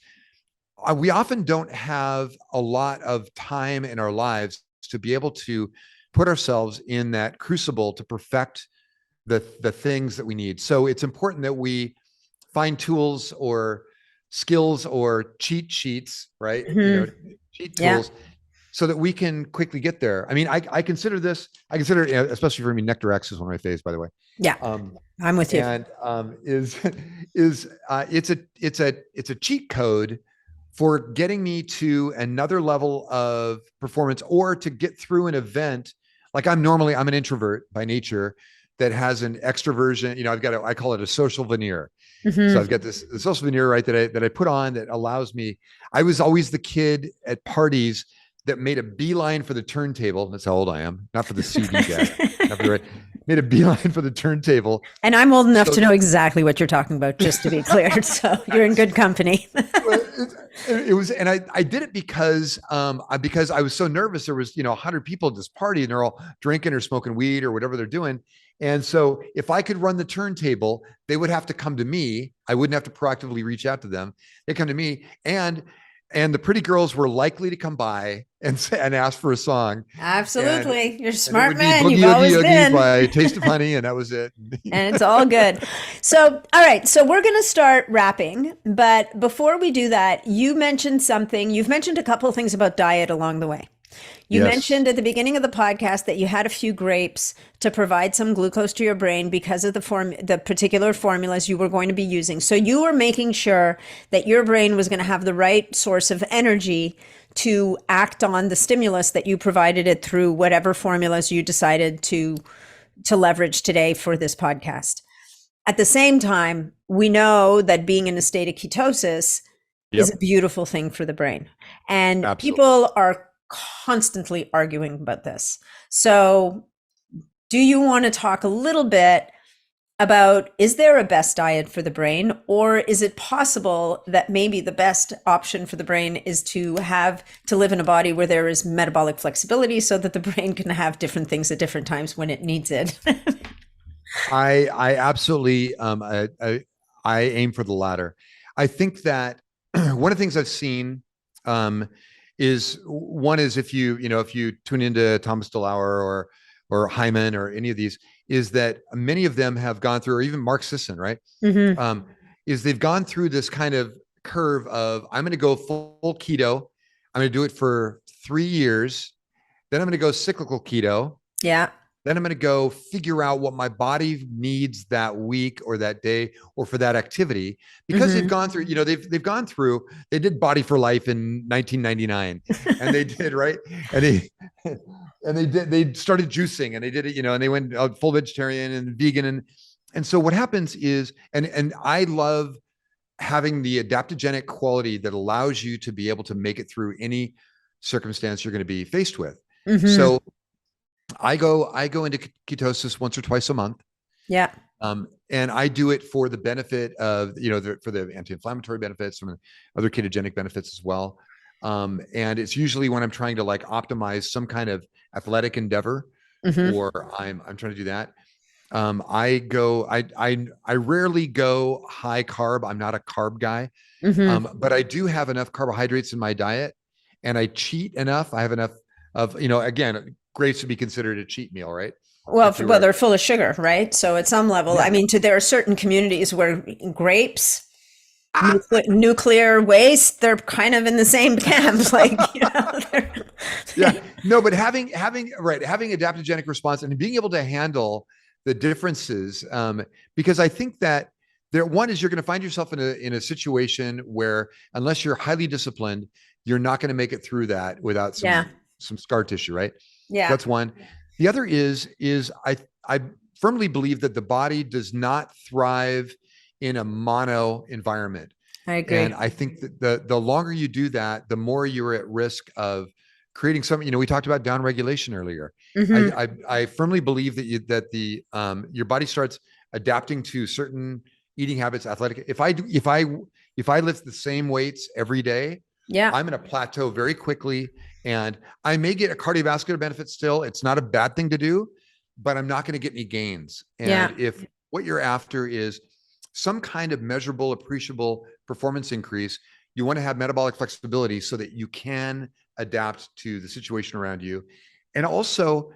We often don't have a lot of time in our lives to be able to put ourselves in that crucible to perfect the things that we need. So it's important that we find tools or skills or cheat sheets, right? Mm-hmm. Cheat tools, so that we can quickly get there. I mean, I consider this, especially for me, Nectar X is one of my faves, by the way. Yeah. I'm with you. And it's a cheat code for getting me to another level of performance, or to get through an event. Like I'm an introvert by nature that has an extroversion. I call it a social veneer. Mm-hmm. So I've got the social veneer, right, that I put on that allows me. I was always the kid at parties that made a beeline for the turntable. That's how old I am. Not for the CD deck. Made a beeline for the turntable. And I'm old enough to know exactly what you're talking about, just to be clear. So you're in good company. It was, and I did it because I was so nervous. There was 100 people at this party, and they're all drinking or smoking weed or whatever they're doing. And so if I could run the turntable, they would have to come to me. I wouldn't have to proactively reach out to them. They come to me, and the pretty girls were likely to come by and ask for a song. Absolutely. You're a smart man. Boogie, You've always been. By Taste of Honey, and that was it. And it's all good. So, all right. So we're going to start wrapping. But before we do that, you mentioned something. You've mentioned a couple of things about diet along the way. You mentioned at the beginning of the podcast that you had a few grapes to provide some glucose to your brain because of the particular formulas you were going to be using. So you were making sure that your brain was going to have the right source of energy to act on the stimulus that you provided it through whatever formulas you decided to leverage today for this podcast. At the same time, we know that being in a state of ketosis is a beautiful thing for the brain. And people are constantly arguing about this. So do you want to talk a little bit about, is there a best diet for the brain, or is it possible that maybe the best option for the brain is to live in a body where there is metabolic flexibility so that the brain can have different things at different times when it needs it? I absolutely, I aim for the latter. I think that one of the things I've seen, is if you tune into Thomas DeLauer or Hyman or any of these, is that many of them have gone through, or even Mark Sisson, right? Mm-hmm. Is they've gone through this kind of curve of, I'm going to go full keto. I'm going to do it for 3 years. Then I'm going to go cyclical keto. Yeah. Then I'm going to go figure out what my body needs that week or that day or for that activity, because they've gone through, they've gone through, they did Body for Life in 1999 and they did, right. And they started juicing, and they did it, and they went full vegetarian and vegan. And so what happens is, and I love having the adaptogenic quality that allows you to be able to make it through any circumstance you're going to be faced with. So I go into ketosis once or twice a month. Yeah. And I do it for the benefit of, for the anti-inflammatory benefits, some other ketogenic benefits as well. And it's usually when I'm trying to like optimize some kind of athletic endeavor, or I'm trying to do that. I rarely go high carb. I'm not a carb guy. But I do have enough carbohydrates in my diet, and I cheat enough. I have enough of, again, grapes would be considered a cheat meal, right? Well, they're full of sugar, right? So at some level, I mean, there are certain communities where grapes, nuclear waste, they're kind of in the same camp. Like, no, but having adaptogenic response and being able to handle the differences, because I think that one is you're going to find yourself in a situation where, unless you're highly disciplined, you're not going to make it through that without some scar tissue, right? Yeah. That's one. The other is I firmly believe that the body does not thrive in a mono environment. I agree. And I think that the longer you do that, the more you're at risk of creating some, we talked about downregulation earlier. I firmly believe that your body starts adapting to certain eating habits, athletic. If I lift the same weights every day, I'm going to plateau very quickly, and I may get a cardiovascular benefit still. It's not a bad thing to do, but I'm not going to get any gains. And if what you're after is some kind of measurable, appreciable performance increase, you want to have metabolic flexibility so that you can adapt to the situation around you. And also,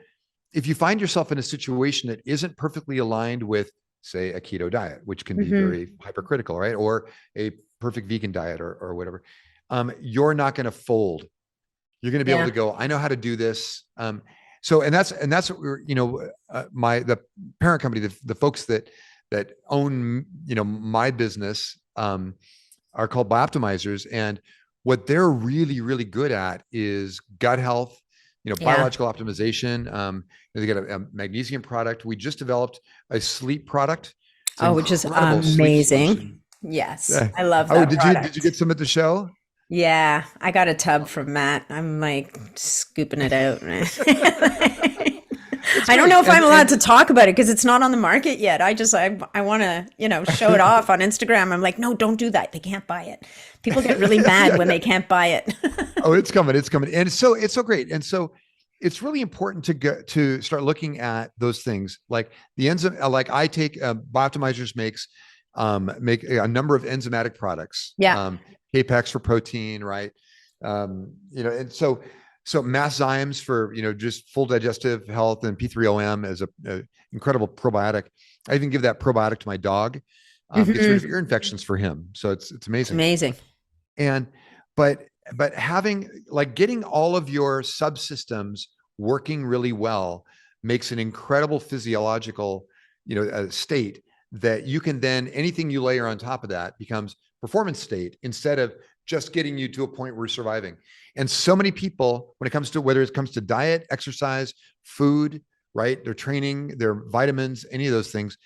if you find yourself in a situation that isn't perfectly aligned with, say, a keto diet, which can be very hypercritical, right? Or a perfect vegan diet or whatever, you're not going to fold. You're going to be able to go, I know how to do this. So, and that's what we're, the parent company, the folks that own, my business, are called Bioptimizers. And what they're really, really good at is gut health, biological optimization. They got a magnesium product. We just developed a sleep product. Which is amazing. Yes. I love that. Did you get some at the show? Yeah, I got a tub from Matt. I'm like scooping it out. I don't know if I'm allowed to talk about it because it's not on the market yet. I want to, show it off on Instagram. I'm like, no, don't do that. They can't buy it. People get really mad when they can't buy it. Oh, it's coming. It's coming. And so it's so great. And so it's really important to start looking at those things like the enzyme, like I take Bioptimizers make a number of enzymatic products. Capex for protein, right? And so Masszymes for, just full digestive health, and P3OM as a incredible probiotic. I even give that probiotic to my dog. Gets rid of ear infections for him. So it's amazing. Amazing. And, but getting all of your subsystems working really well makes an incredible physiological, state that you can then, anything you layer on top of that becomes performance state instead of just getting you to a point where you're surviving. And so many people, when it comes to, whether it comes to diet, exercise, food, right? Their training, their vitamins, any of those things,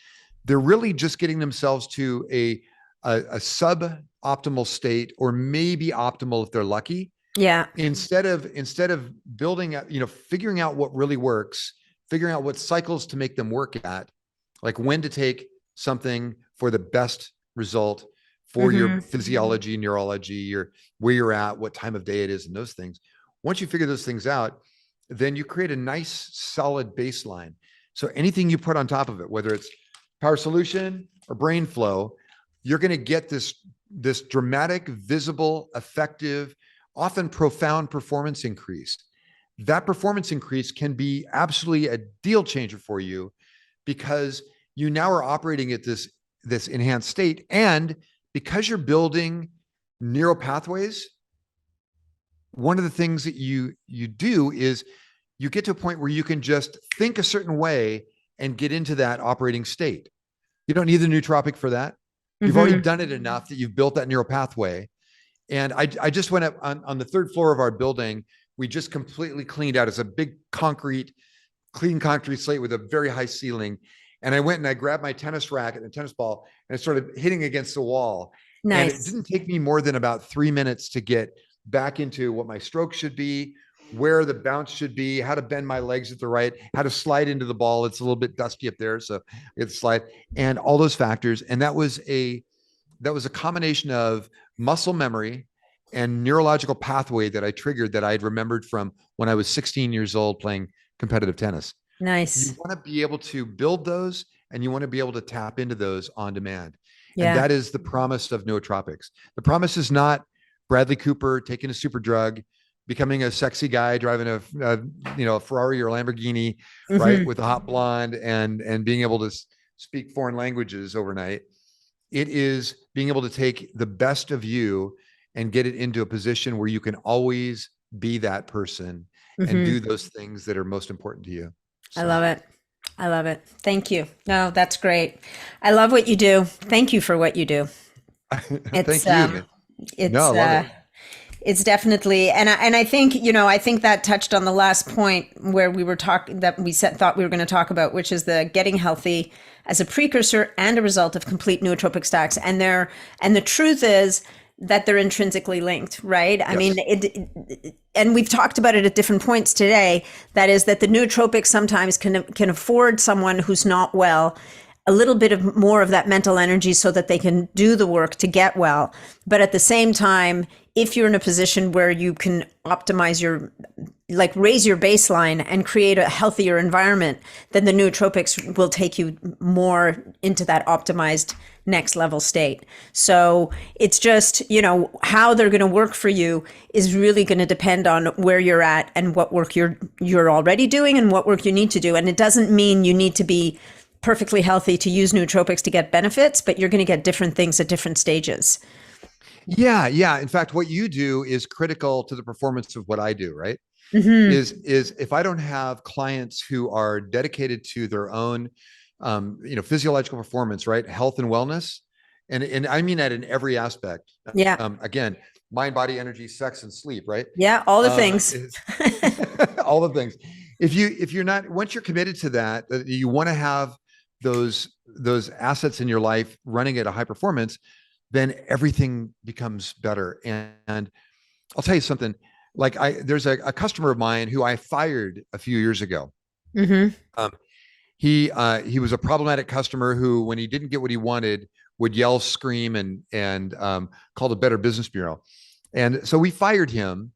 they're really just getting themselves to a suboptimal state, or maybe optimal if they're lucky. Yeah. Instead of building up, figuring out what really works, figuring out what cycles to make them work at, like when to take something for the best result for your physiology, neurology, where you're at, what time of day it is, and those things. Once you figure those things out, then you create a nice solid baseline. So anything you put on top of it, whether it's Power Solution or Brain Flow, you're going to get this dramatic, visible, effective, often profound performance increase. That performance increase can be absolutely a deal changer for you, because you now are operating at this enhanced state. And because you're building neural pathways, one of the things that you do is you get to a point where you can just think a certain way and get into that operating state. You don't need the nootropic for that. You've already done it enough that you've built that neural pathway. And I just went up on the third floor of our building. We just completely cleaned out. It's a big clean concrete slate with a very high ceiling. And I went and I grabbed my tennis racket and tennis ball and I started hitting against the wall. And it Nice. didn't take me more than about 3 minutes to get back into what my stroke should be, where the bounce should be, how to bend my legs at the right, how to slide into the ball. It's a little bit dusty up there, so it's slide, and all those factors. And that was a combination of muscle memory and neurological pathway that I triggered that I had remembered from when I was 16 years old playing competitive tennis. You Nice. want to be able to build those, and you want to be able to tap into those on demand. And Yeah. that is the promise of nootropics. The promise is not Bradley Cooper taking a super drug, becoming a sexy guy driving a Ferrari or Lamborghini, right, Mhm. with a hot blonde and being able to speak foreign languages overnight. It is being able to take the best of you and get it into a position where you can always be that person and Mhm. do those things that are most important to you. I So love it. I love it. Thank you. No, that's great. I love what you do. Thank you for what you do. It's thank you, man. No, it's I love it. it's definitely, and I think, I think that touched on the last point where we were talking, that we said thought we were going to talk about, which is the getting healthy as a precursor and a result of complete nootropic stacks. And the truth is that they're intrinsically linked, right? I mean, Yes. and we've talked about it at different points today. That is that the nootropics sometimes can afford someone who's not well a little bit of more of that mental energy so that they can do the work to get well. But at the same time, if you're in a position where you can optimize raise your baseline and create a healthier environment, then the nootropics will take you more into that optimized next level state. So it's just, how they're going to work for you is really going to depend on where you're at and what work you're already doing and what work you need to do. And it doesn't mean you need to be perfectly healthy to use nootropics to get benefits, but you're going to get different things at different stages. Yeah, yeah. In fact, what you do is critical to the performance of what I do, right? Mm-hmm. Is if I don't have clients who are dedicated to their own physiological performance, right? Health and wellness. And I mean that in every aspect. Yeah. Again, mind, body, energy, sex, and sleep, right? Yeah. All the things. All the things. If you're not, once you're committed to that, you want to have those assets in your life running at a high performance, then everything becomes better. And I'll tell you something, like there's a customer of mine who I fired a few years ago. Mm-hmm. Um, he was a problematic customer who, when he didn't get what he wanted, would yell, scream, and called a Better Business Bureau. And so we fired him.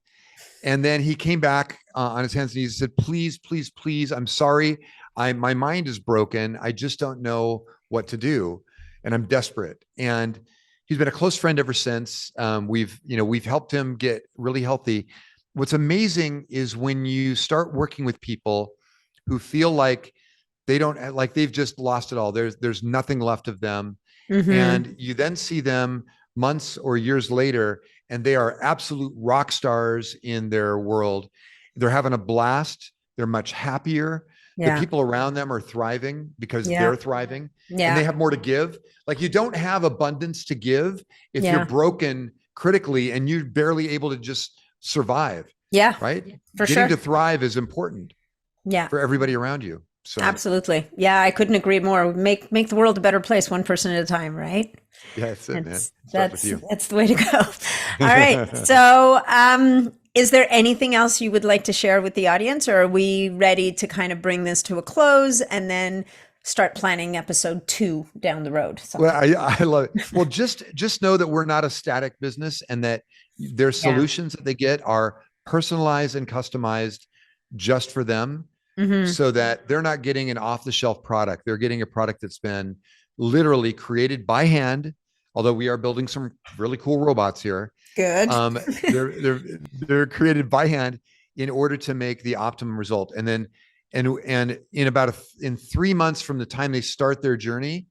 And then he came back on his hands and knees and said, please, please, please, I'm sorry. My mind is broken. I just don't know what to do. And I'm desperate. And he's been a close friend ever since. We've helped him get really healthy. What's amazing is when you start working with people who feel like they've just lost it all. There's nothing left of them. Mm-hmm. And you then see them months or years later, and they are absolute rock stars in their world. They're having a blast. They're much happier. The Yeah. people around them are thriving because Yeah. they're thriving, and Yeah. they have more to give. Like, you don't have abundance to give if Yeah. you're broken critically and you're barely able to just survive, Yeah. right? For Getting sure. to thrive is important Yeah. for everybody around you. So Absolutely. Yeah, I couldn't agree more. Make the world a better place, one person at a time, right? yeah, that's it, man. That's the way to go. All right. So, is there anything else you would like to share with the audience, or are we ready to kind of bring this to a close and then start planning episode 2 down the road? Well, I love it. Well, just know that we're not a static business, and that their solutions that they get are personalized and customized just for them. Mm-hmm. So that they're not getting an off-the-shelf product. They're getting a product that's been literally created by hand, although we are building some really cool robots here. Good. They're created by hand in order to make the optimum result. And then in 3 months from the time they start their journey,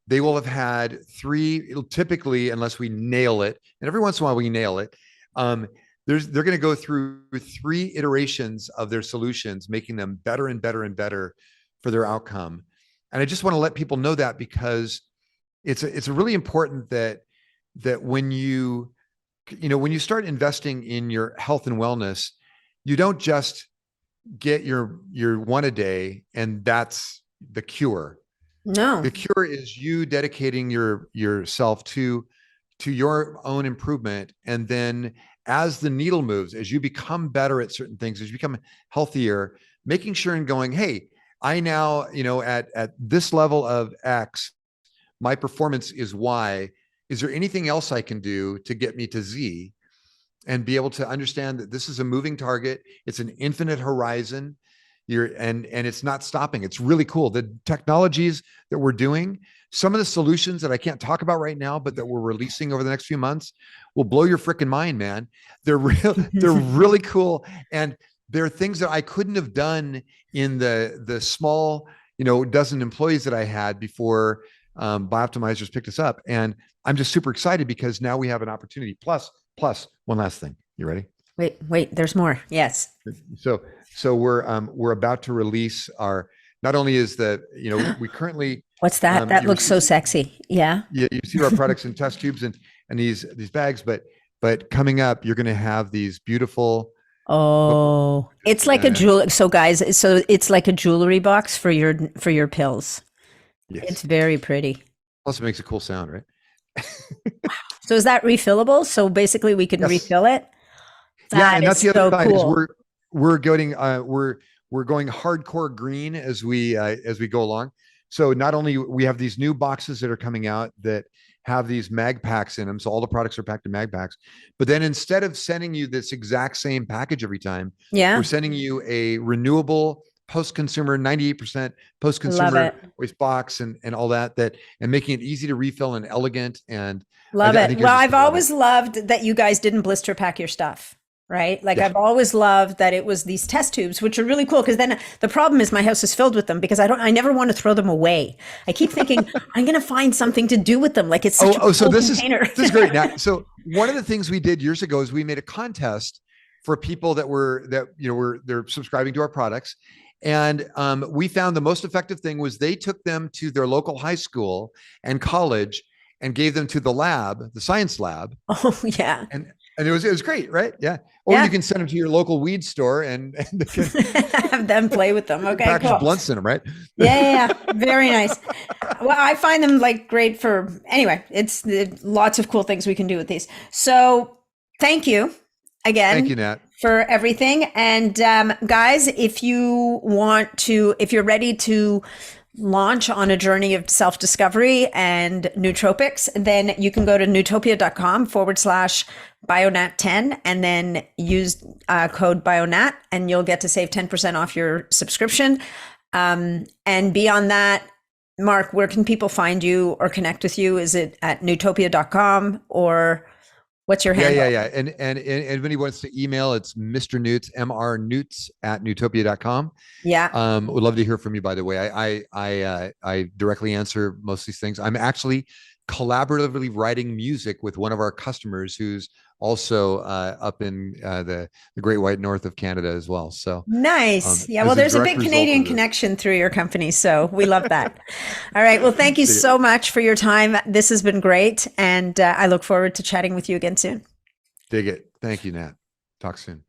they will have had it'll typically, unless we nail it, and every once in a while we nail it, they're going to go through 3 iterations of their solutions, making them better and better and better for their outcome. And I just want to let people know that, because it's really important that when you start investing in your health and wellness, you don't just get your one a day and that's the cure. No. The cure is you dedicating yourself to to your own improvement. And then as the needle moves, as you become better at certain things, as you become healthier, making sure and going, hey, I now, at this level of X, my performance is Y. Is there anything else I can do to get me to Z? And be able to understand that this is a moving target. It's an infinite horizon. And it's not stopping. It's really cool. The technologies that we're doing, some of the solutions that I can't talk about right now, but that we're releasing over the next few months will blow your freaking mind, man. They're really cool. And there are things that I couldn't have done in the small, dozen employees that I had before Bioptimizers picked us up. And I'm just super excited because now we have an opportunity. Plus one last thing. You ready? Wait, there's more. Yes. So we're about to release our, not only is we currently, what's that? That looks so sexy. Yeah. Yeah. You see our products in test tubes and these bags, but coming up, you're going to have these beautiful. Oh, it's like a jewel. So guys, it's like a jewelry box for your pills. Yes. It's very pretty. Plus it makes a cool sound, right? So is that refillable? So basically we can refill it. And that's the other side. Cool. Is we're going hardcore green as we go along. So not only we have these new boxes that are coming out that have these mag packs in them, so all the products are packed in mag packs. But then instead of sending you this exact same package every time, we're sending you a renewable post-consumer, 98% post-consumer waste box and all that, and making it easy to refill and elegant and love it. Well, I've always loved that you guys didn't blister pack your stuff. Right? Like I've always loved that it was these test tubes, which are really cool. Because then the problem is my house is filled with them because I never want to throw them away. I keep thinking I'm going to find something to do with them. Like it's such a cool container. This is great. Now, so one of the things we did years ago is we made a contest for people they're subscribing to our products. And we found the most effective thing was they took them to their local high school and college and gave them to the lab, the science lab. Oh yeah. And it was great, right? Yeah. Or you can send them to your local weed store and have them play with them. Okay, package blunts in them, right? Yeah. Very nice. Well, I find them like great for anyway. It's lots of cool things we can do with these. So thank you again. Thank you, Nat, for everything. And guys, if you're ready to launch on a journey of self-discovery and nootropics, then you can go to nootopia.com/BioNat10 and then use code BioNat and you'll get to save 10% off your subscription. And beyond that, Mark, where can people find you or connect with you? Is it at nootopia.com or what's your handle? Yeah. And anybody wants to email, it's Mr. Noots, mrnoots@nootopia.com. Yeah. Would love to hear from you, by the way. I directly answer most of these things. I'm actually collaboratively writing music with one of our customers who's also up in the Great White North of Canada as well. So nice. Well, there's a big Canadian connection through your company. So we love that. All right. Well, thank you so much for your time. This has been great. And I look forward to chatting with you again soon. Dig it. Thank you, Nat. Talk soon.